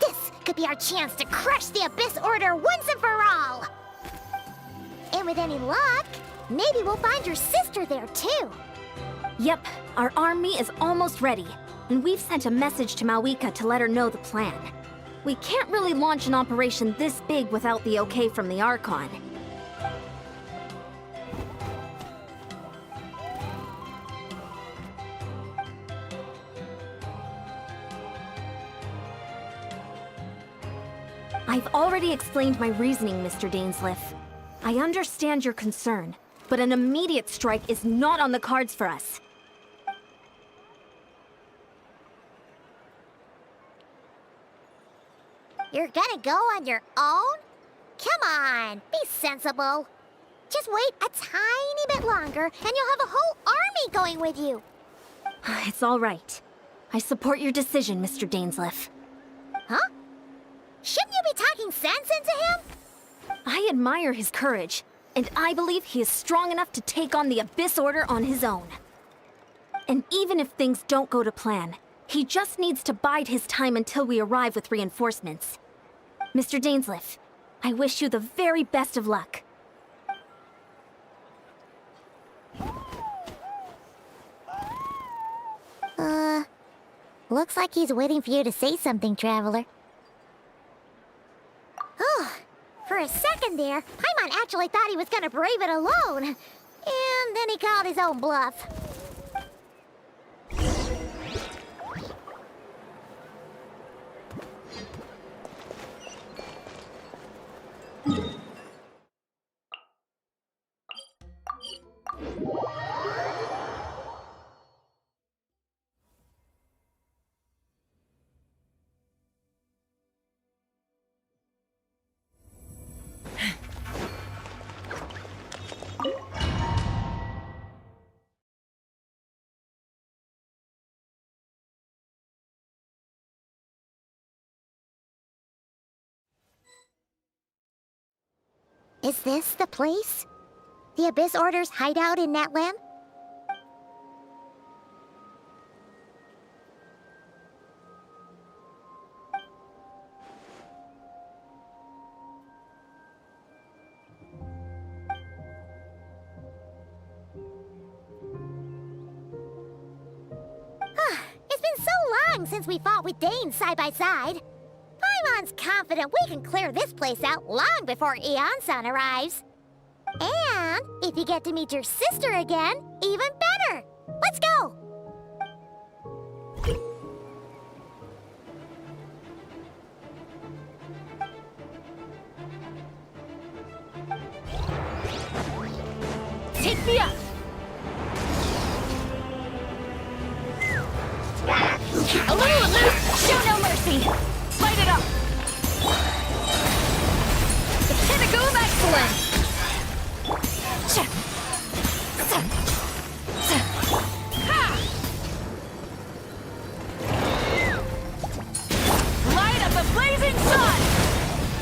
This could be our chance to crush the Abyss Order once and for all! And with any luck, maybe we'll find your sister there too. Yep, our army is almost ready, and we've sent a message to Mawika to let her know the plan. We can't really launch an operation this big without the okay from the Archon. I've already explained my reasoning, Mr. Dainsleif. I understand your concern, but an immediate strike is not on the cards for us. You're gonna go on your own? Come on, be sensible. Just wait a tiny bit longer, and you'll have a whole army going with you. It's all right. I support your decision, Mr. Dainsleif. Huh? Shouldn't you be talking sense into him? I admire his courage, and I believe he is strong enough to take on the Abyss Order on his own. And even if things don't go to plan, he just needs to bide his time until we arrive with reinforcements. Mr. Dainsleif, I wish you the very best of luck. Looks like he's waiting for you to say something, Traveler. Oh, for a second there, Paimon actually thought he was gonna brave it alone. And then he called his own bluff. Is this the place? The Abyss Order's hideout in Natlan? It's been so long since we fought with Dane side by side. Paimon's confident we can clear this place out long before Eon-san arrives. And if you get to meet your sister again, even better! Let's go! Take me up! A little loose! Show no mercy! Light it up! The pinnacle of excellence! Light up the blazing sun!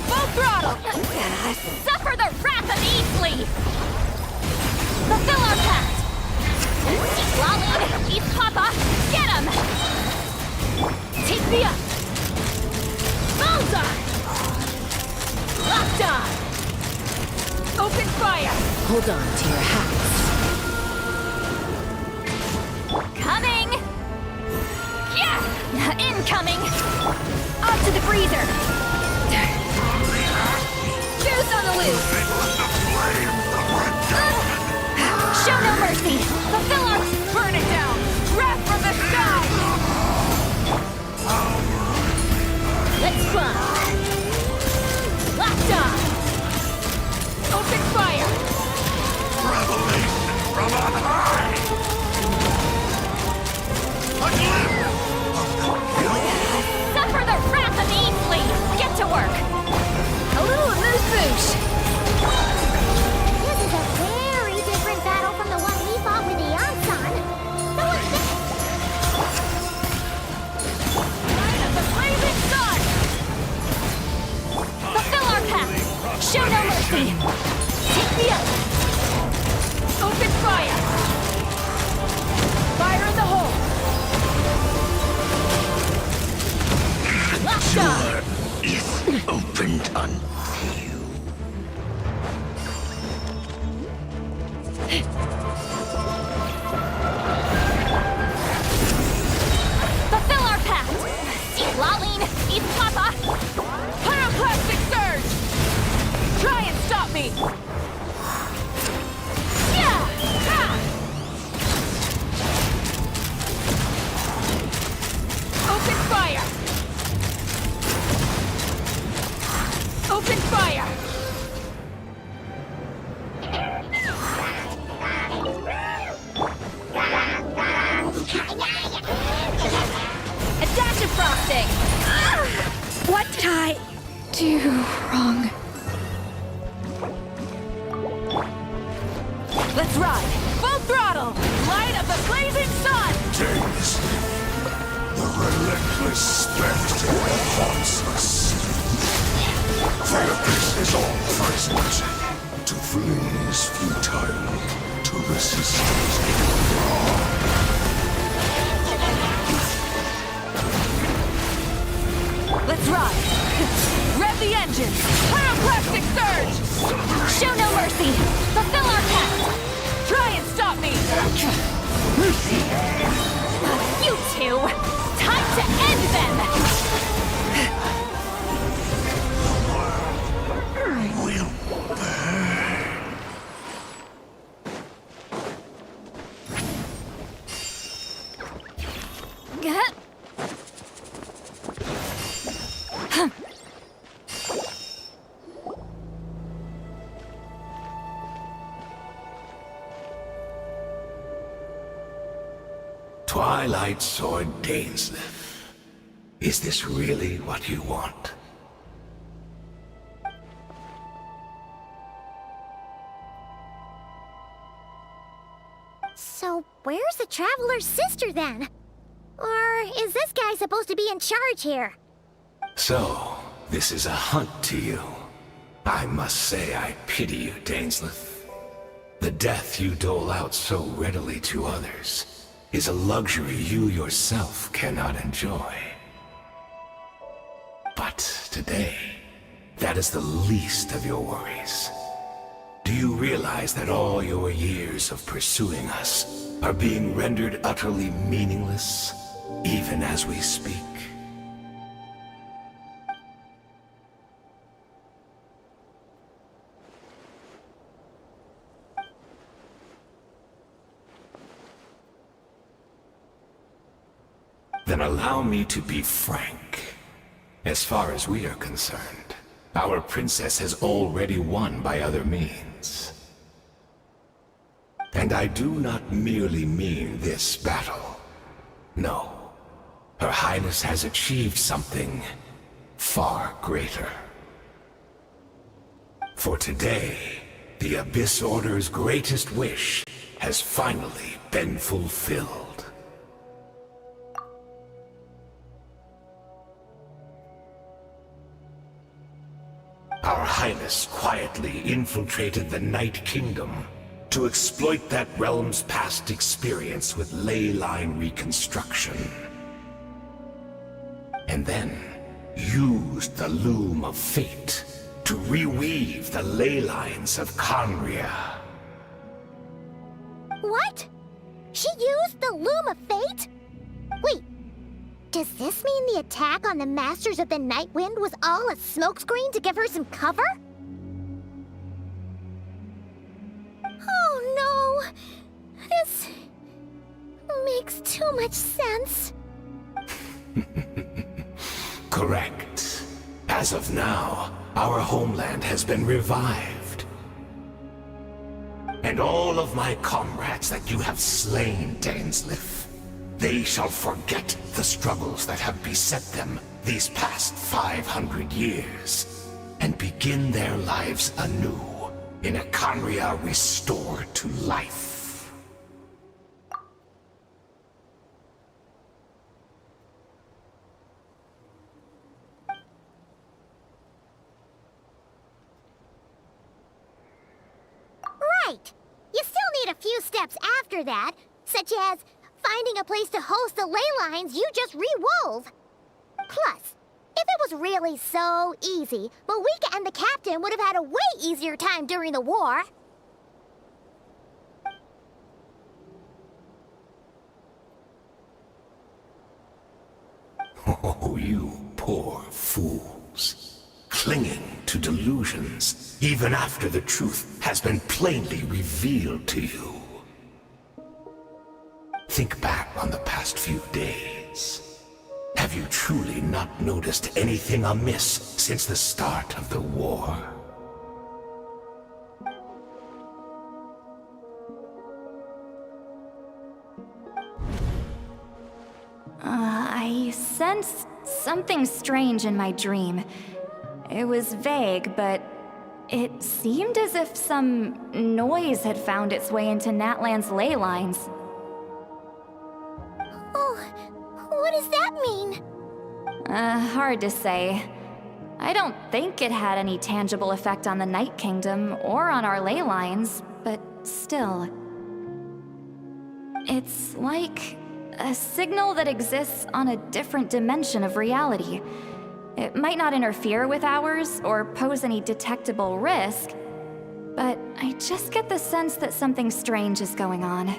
Full throttle! Suffer the wrath of Eastleaf! Fulfill our pact! East Lolly! East Papa! Get him! Take me up! Bullseye! Locked on! Open fire! Hold on to your hats. Coming! Yeah! Incoming! Up to the freezer! Juice on the loose! Show no mercy! Fulfill our... Burn it down! Wrath from the sky! Let's fly! Locked on! Open fire! Revelation from on high! A glimpse of Show no mercy! Take me up! Open fire! Fire in the hole! Door is opened unto you. Fulfill our pact! Eat Laline! Eat Papa! Pyroclastic surge! Try and stop me! Yeah! Ha! Open fire! Open fire! A dash of frosting! What did I do wrong? Let's ride! Full throttle! Light of the blazing sun! Days. The relentless spectre haunts us. The abyss is all present. To flee is futile. To resist is wrong. Let's ride! Rev the engines! Pyroclastic surge! Show no mercy! Fulfill our pact! Try and stop me! You two! Time to end them! Will burn. Twilight Sword Dainsleif. Is this really what you want? So, where's the Traveler's sister then? Or is this guy supposed to be in charge here? So, this is a hunt to you. I must say I pity you, Dainsleif. The death you dole out so readily to others is a luxury you yourself cannot enjoy. But today, that is the least of your worries. Do you realize that all your years of pursuing us are being rendered utterly meaningless, even as we speak? Then allow me to be frank. As far as we are concerned, our princess has already won by other means. And I do not merely mean this battle. No. Her Highness has achieved something far greater. For today, the Abyss Order's greatest wish has finally been fulfilled. Our Highness quietly infiltrated the Night Kingdom to exploit that realm's past experience with ley line reconstruction. And then used the Loom of Fate to reweave the ley lines of Conria. What? She used the Loom of Fate? Wait, does this mean the attack on the Masters of the Night Wind was all a smokescreen to give her some cover? Oh no! This makes too much sense. Correct. As of now, our homeland has been revived. And all of my comrades that you have slain, Dainsleif, they shall forget the struggles that have beset them these past 500 years, and begin their lives anew in a Conria restored to life. right! You still need a few steps after that, such as finding a place to host the ley lines you just re-wove. Plus, if it was really so easy, Moika and the captain would have had a way easier time during the war. Oh, you poor fools. Clinging to delusions, even after the truth has been plainly revealed to you. Think back on the past few days. Have you truly not noticed anything amiss since the start of the war? I sensed something strange in my dream. It was vague, but it seemed as if some noise had found its way into Natlan's ley lines. Oh, what does that mean? Hard to say. I don't think it had any tangible effect on the Night Kingdom or on our ley lines, but still. It's like a signal that exists on a different dimension of reality. It might not interfere with ours or pose any detectable risk, but I just get the sense that something strange is going on.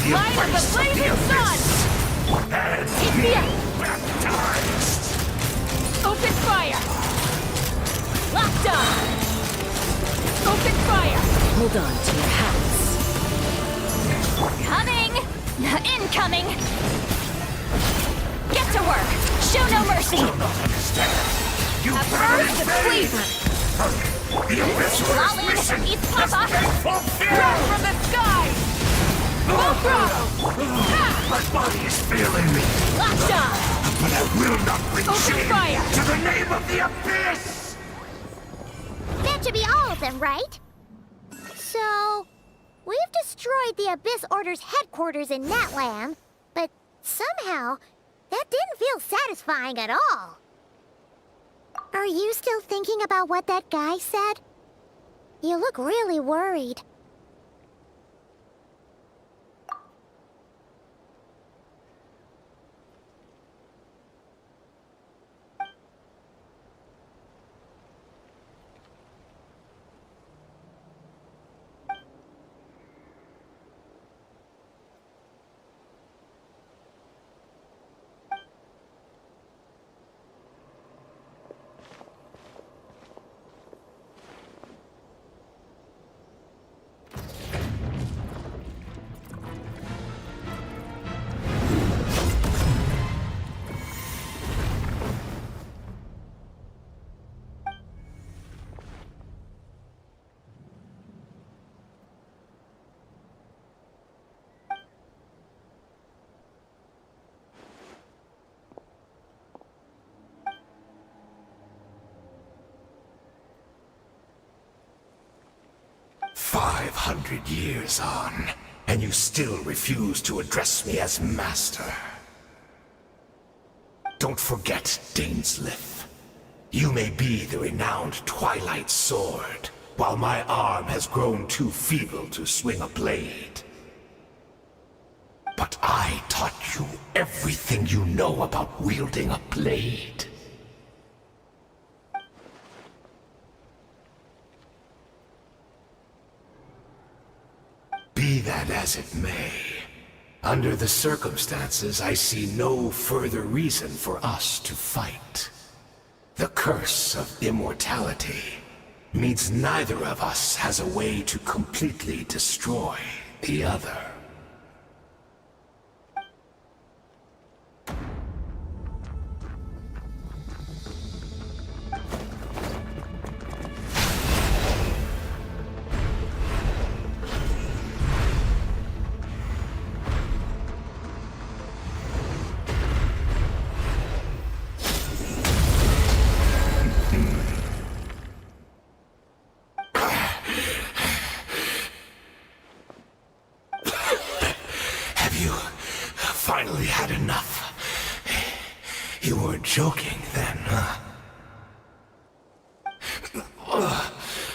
Light of the blazing sun! And be baptized! Open fire! Locked on! Open fire! Hold on to your hats. Coming! Incoming! Get to work! Show no mercy! Do not understand. You First, the cleaver! The abyssal Lolly, mission he's has Papa! been Drop fulfilled! from the sky! My body is failing me, Locked on! but I will not bring Open shame fire! to the name of the abyss! That should be all of them, right? So, we've destroyed the Abyss Order's headquarters in Natlan, but somehow, that didn't feel satisfying at all. Are you still thinking about what that guy said? You look really worried. "500 years on, and you still refuse to address me as master. Don't forget, Daneslith. You may be the renowned Twilight Sword, while my arm has grown too feeble to swing a blade. But I taught you everything you know about wielding a blade. Be that as it may, under the circumstances, I see no further reason for us to fight. The curse of immortality means neither of us has a way to completely destroy the other. Finally had enough. You were joking then, huh?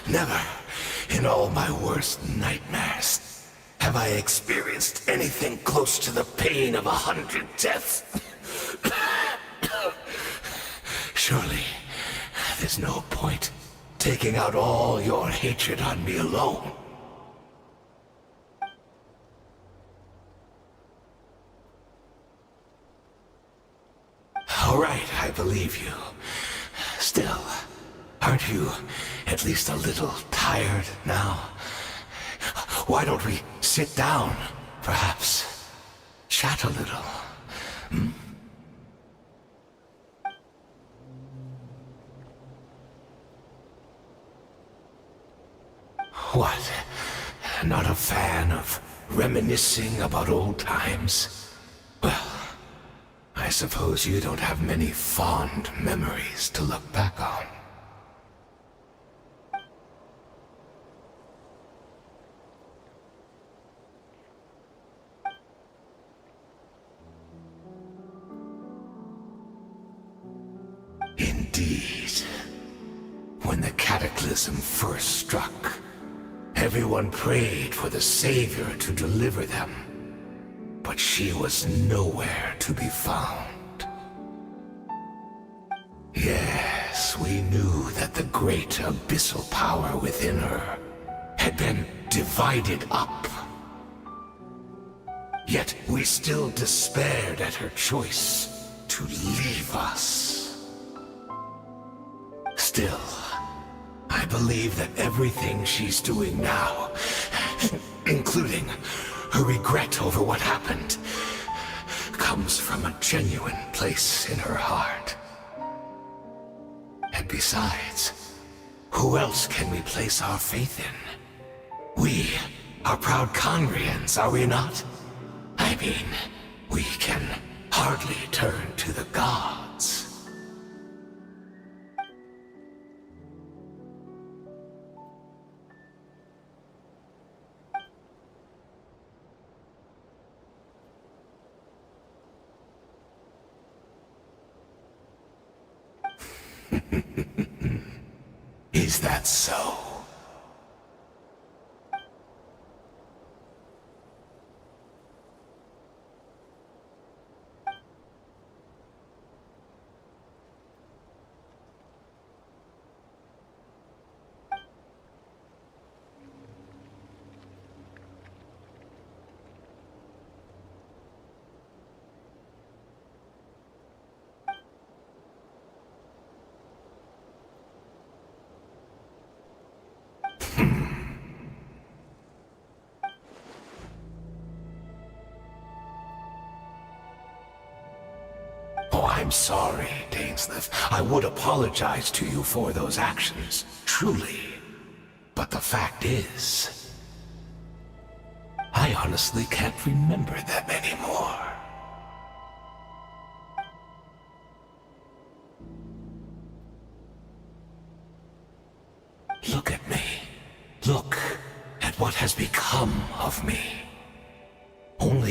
Never, in all my worst nightmares, have I experienced anything close to the pain of 100 deaths. Surely, there's no point taking out all your hatred on me alone. All right, I believe you. Still, aren't you at least a little tired now? Why don't we sit down, perhaps? Chat a little, hmm? What? Not a fan of reminiscing about old times? Well, I suppose you don't have many fond memories to look back on. Indeed. When the cataclysm first struck, everyone prayed for the Savior to deliver them. But she was nowhere to be found. Yes, we knew that the great abyssal power within her had been divided up. Yet we still despaired at her choice to leave us. Still, I believe that everything she's doing now, including her regret over what happened, comes from a genuine place in her heart. And besides, who else can we place our faith in? We are proud Conrians, are we not? I mean, we can hardly turn to the gods. Is that so? Oh, I'm sorry, Daneslith. I would apologize to you for those actions, truly. But the fact is, I honestly can't remember them anymore. Look at me. Look at what has become of me.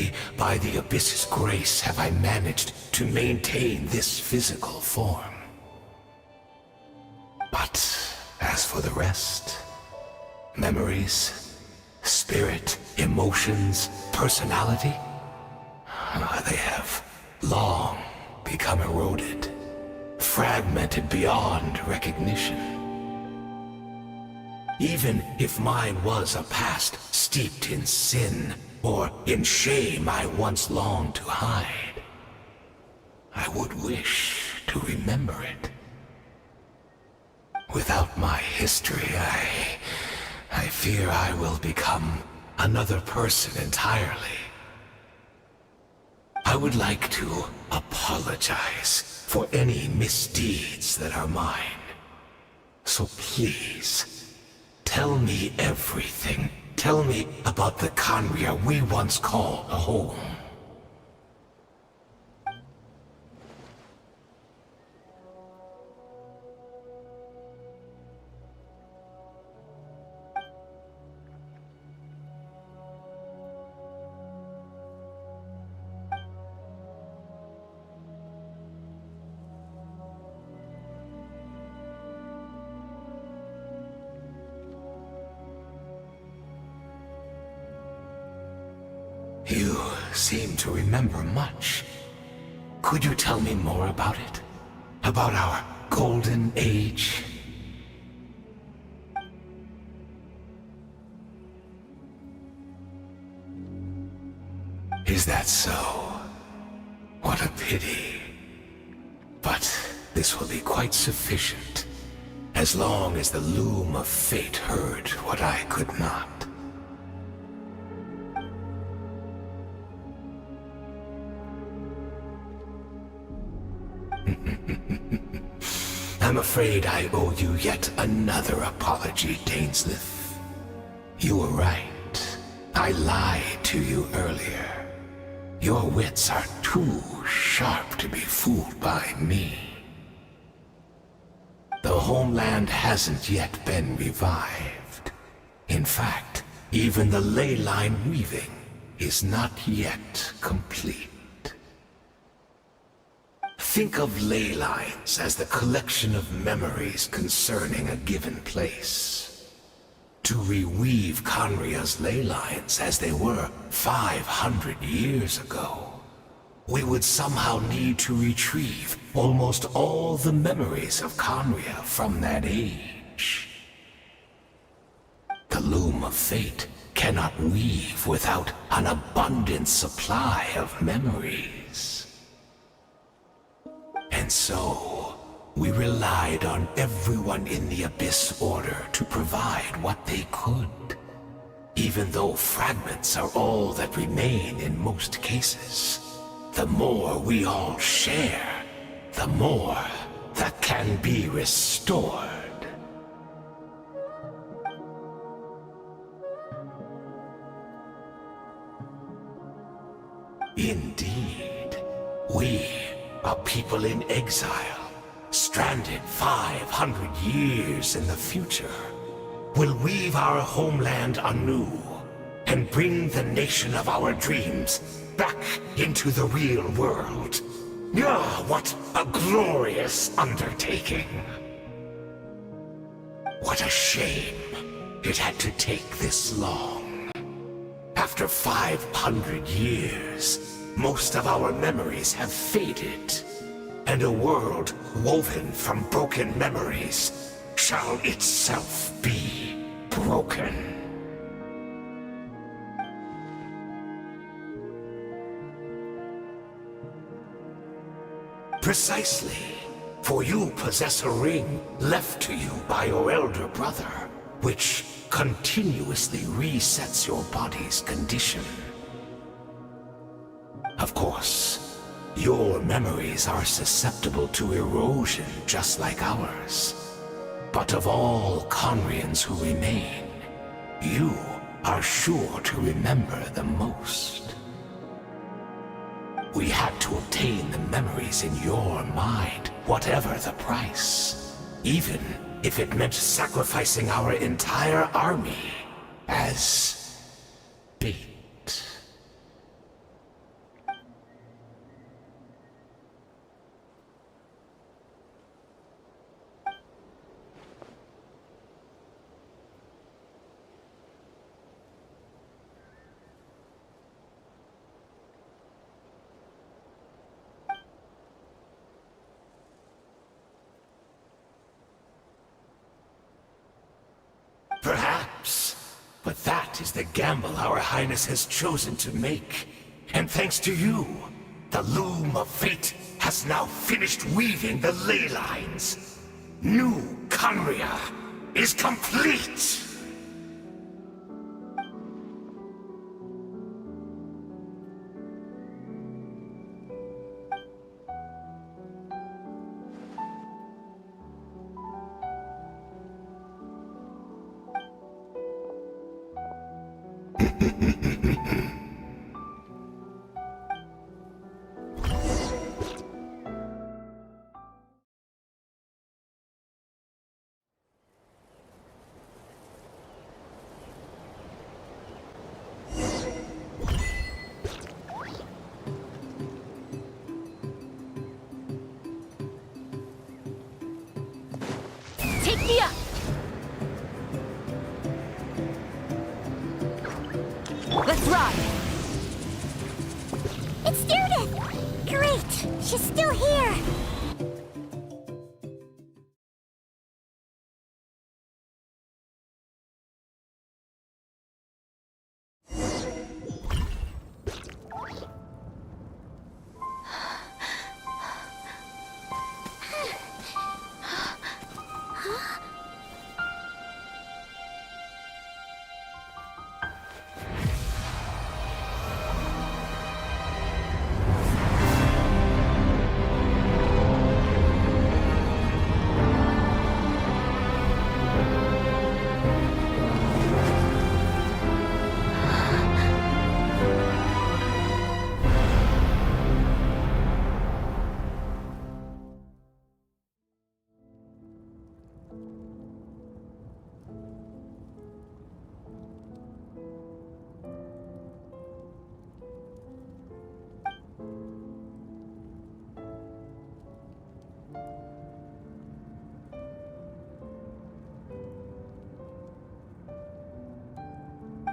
Only by the Abyss's grace have I managed to maintain this physical form. But as for the rest, memories, spirit, emotions, personality, they have long become eroded, fragmented beyond recognition. Even if mine was a past steeped in sin, or in shame I once longed to hide, I would wish to remember it. Without my history, I fear I will become another person entirely. I would like to apologize for any misdeeds that are mine. So please, tell me everything. Tell me about the Khaenri'ah we once called home. You seem to remember much. Could you tell me more about it? About our golden age? Is that so? What a pity. But this will be quite sufficient, as long as the loom of fate heard what I could not. I'm afraid I owe you yet another apology, Dainsleif. You were right. I lied to you earlier. Your wits are too sharp to be fooled by me. The homeland hasn't yet been revived. In fact, even the ley line weaving is not yet complete. Think of ley lines as the collection of memories concerning a given place. To reweave Khaenri'ah's ley lines as they were 500 years ago, we would somehow need to retrieve almost all the memories of Khaenri'ah from that age. The loom of fate cannot weave without an abundant supply of memories. And so, we relied on everyone in the Abyss Order to provide what they could. Even though fragments are all that remain in most cases, the more we all share, the more that can be restored. Indeed, we, a people in exile, stranded 500 years in the future, will weave our homeland anew and bring the nation of our dreams back into the real world. Ah, what a glorious undertaking! What a shame it had to take this long. After 500 years, most of our memories have faded, and a world woven from broken memories shall itself be broken. Precisely, for you possess a ring left to you by your elder brother, which continuously resets your body's condition. Of course, your memories are susceptible to erosion just like ours. But of all Khaenri'ahns who remain, you are sure to remember the most. We had to obtain the memories in your mind, whatever the price. Even if it meant sacrificing our entire army as bait. But that is the gamble our Highness has chosen to make. And thanks to you, the loom of fate has now finished weaving the ley lines. New Conria is complete! Take me up! Let's ride! It's Judith! Great! She's still here!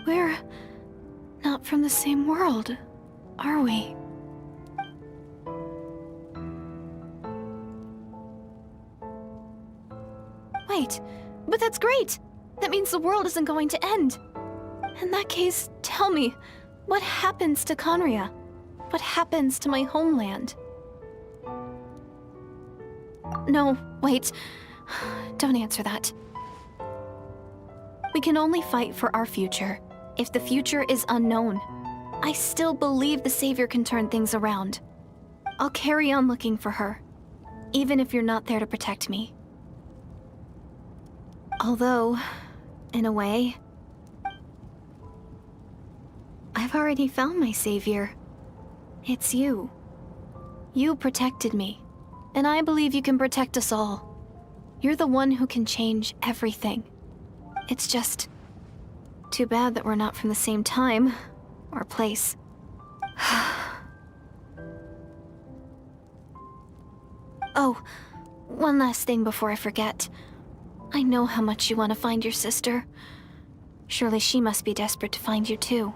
We're not from the same world, are we? Wait, but that's great! That means the world isn't going to end. In that case, tell me, what happens to Conria? What happens to my homeland? No, wait. Don't answer that. We can only fight for our future. If the future is unknown, I still believe the Savior can turn things around. I'll carry on looking for her, even if you're not there to protect me. Although, in a way, I've already found my Savior. It's you. You protected me, and I believe you can protect us all. You're the one who can change everything. It's just too bad that we're not from the same time or place. Oh, one last thing before I forget. I know how much you want to find your sister. Surely she must be desperate to find you too.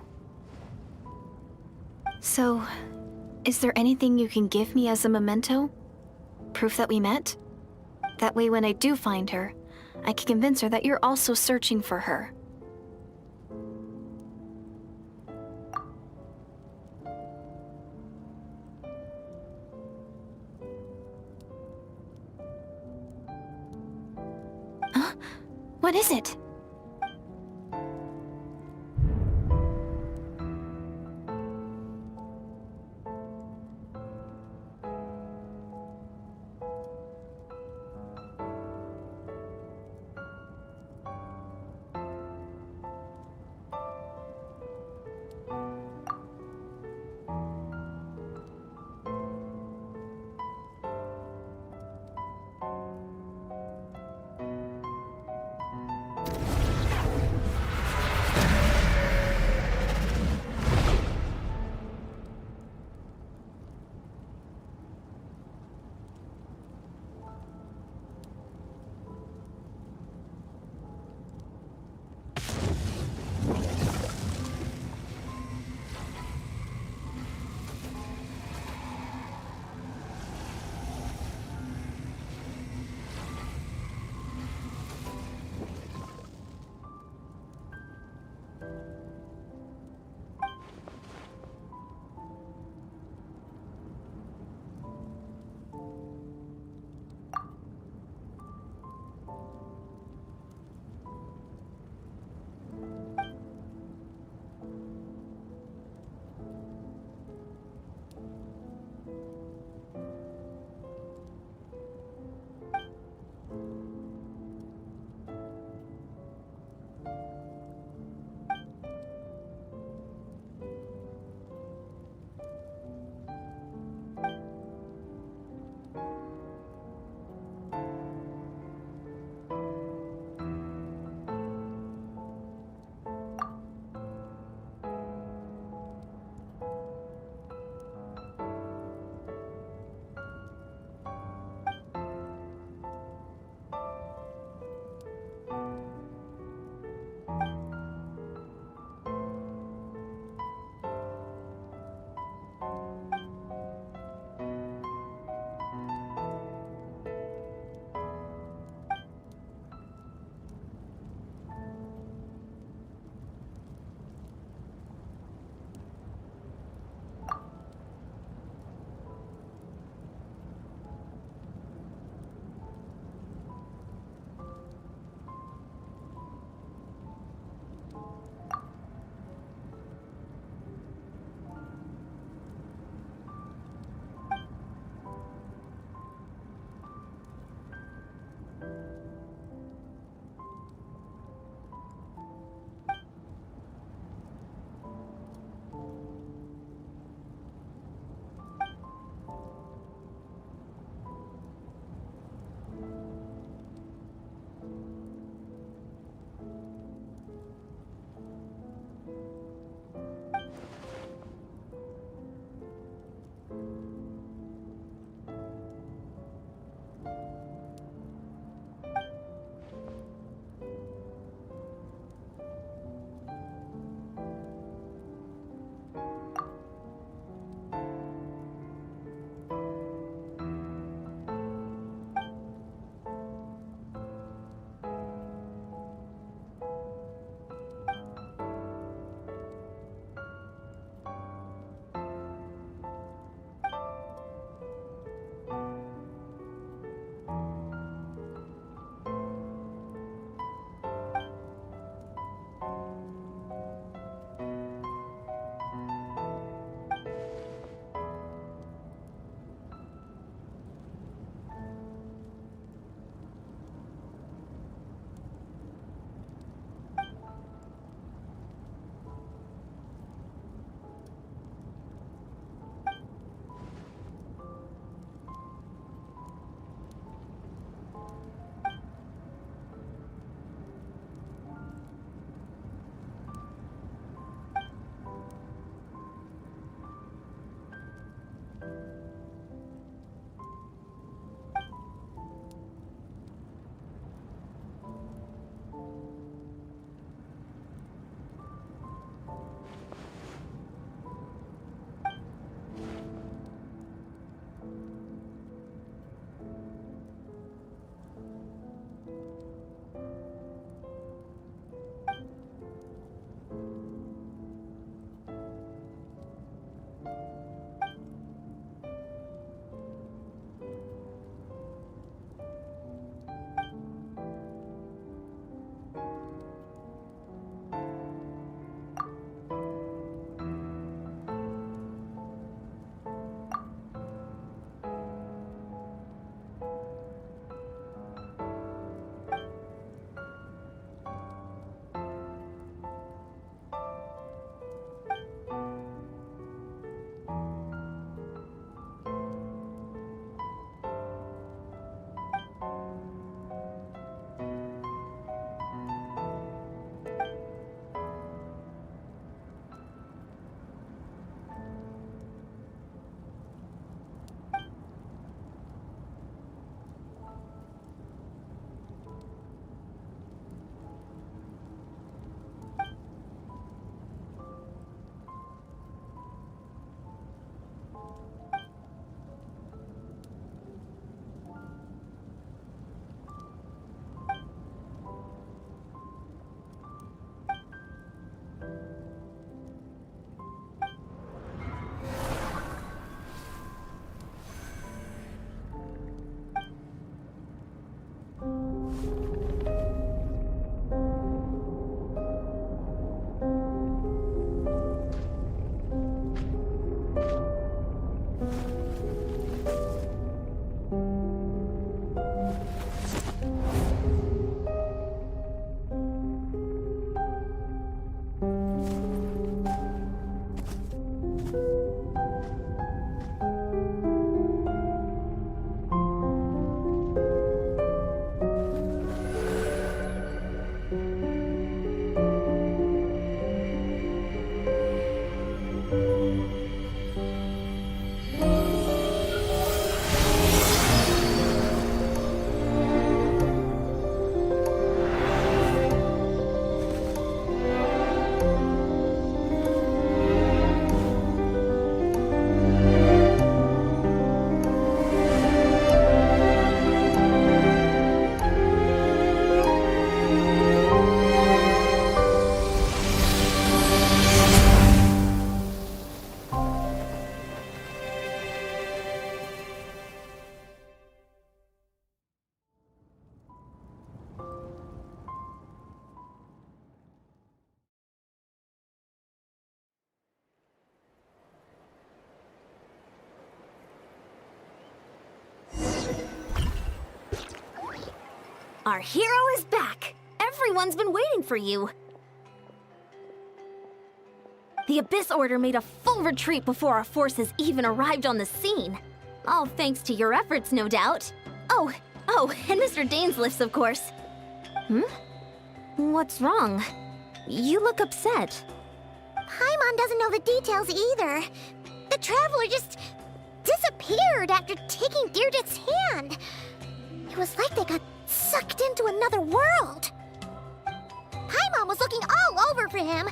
So, is there anything you can give me as a memento? Proof that we met? That way when I do find her, I can convince her that you're also searching for her. Huh? What is it? Our hero is back! Everyone's been waiting for you! The Abyss Order made a full retreat before our forces even arrived on the scene. All thanks to your efforts, no doubt. Oh, and Mr. Dainsliff's, of course. What's wrong? You look upset. Paimon doesn't know the details either. The Traveler just disappeared after taking Deirdre's hand. It was like they got sucked into another world. Paimon was looking all over for him,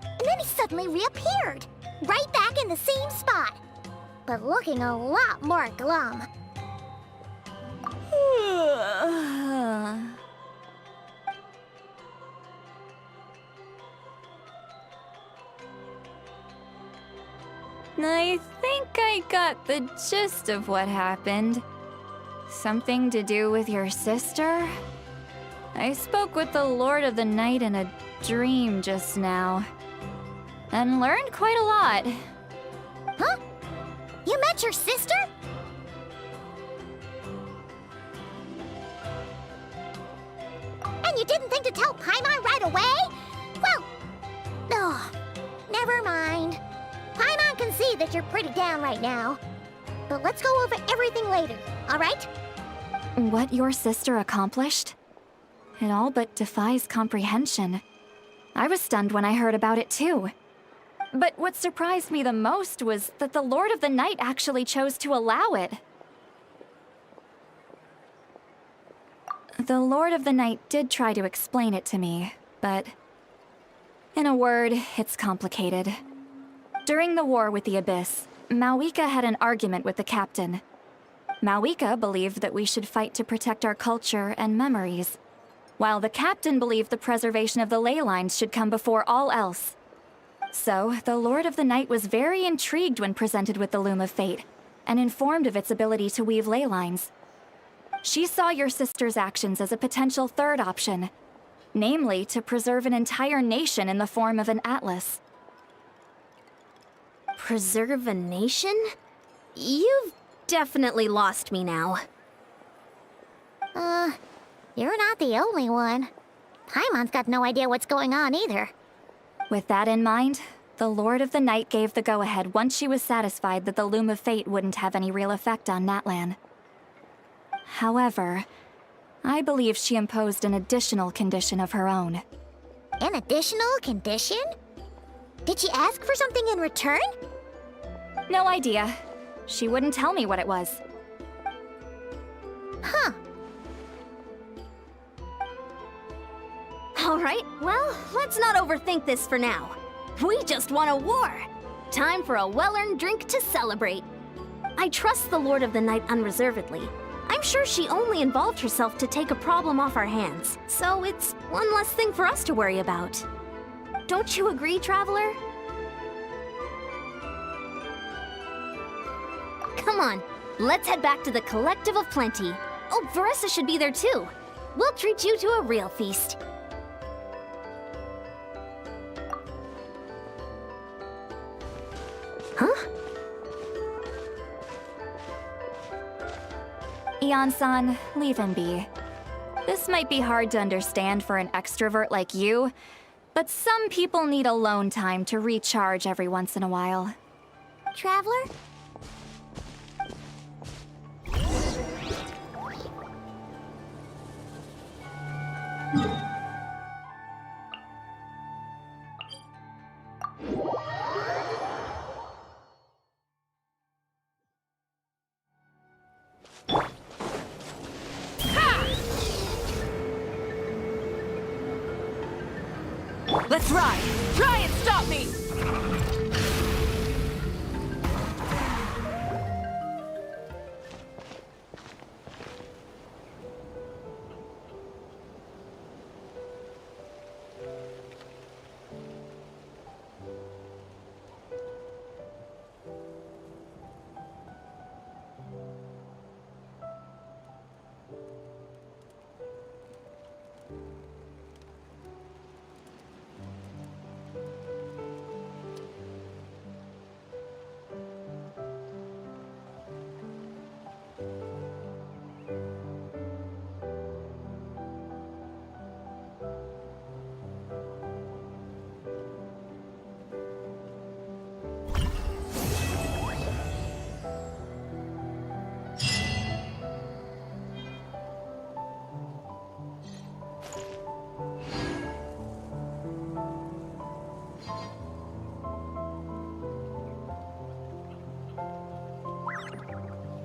and then he suddenly reappeared, right back in the same spot, but looking a lot more glum. I think I got the gist of what happened. Something to do with your sister? I spoke with the Lord of the Night in a dream just now, and learned quite a lot. Huh? You met your sister? And you didn't think to tell Paimon right away? Well, never mind. Paimon can see that you're pretty down right now. But let's go over everything later, alright? What your sister accomplished? It all but defies comprehension. I was stunned when I heard about it too. But what surprised me the most was that the Lord of the Night actually chose to allow it. The Lord of the Night did try to explain it to me, but in a word, it's complicated. During the war with the Abyss, Mawika had an argument with the captain. Mawika believed that we should fight to protect our culture and memories, while the captain believed the preservation of the ley lines should come before all else. So, the Lord of the Night was very intrigued when presented with the Loom of Fate, and informed of its ability to weave ley lines. She saw your sister's actions as a potential third option, namely to preserve an entire nation in the form of an atlas. Preserve a nation? You've definitely lost me now. You're not the only one. Paimon's got no idea what's going on either. With that in mind, the Lord of the Night gave the go-ahead once she was satisfied that the Loom of Fate wouldn't have any real effect on Natlan. However, I believe she imposed an additional condition of her own. An additional condition? Did she ask for something in return? No idea. She wouldn't tell me what it was. Huh. Alright, well, let's not overthink this for now. We just won a war! Time for a well-earned drink to celebrate. I trust the Lord of the Night unreservedly. I'm sure she only involved herself to take a problem off our hands, so it's one less thing for us to worry about. Don't you agree, Traveler? Come on, let's head back to the Collective of Plenty. Oh, Veressa should be there too. We'll treat you to a real feast. Huh? Ian-san, leave him be. This might be hard to understand for an extrovert like you, but some people need alone time to recharge every once in a while. Traveler? Let's ride! Try and stop me!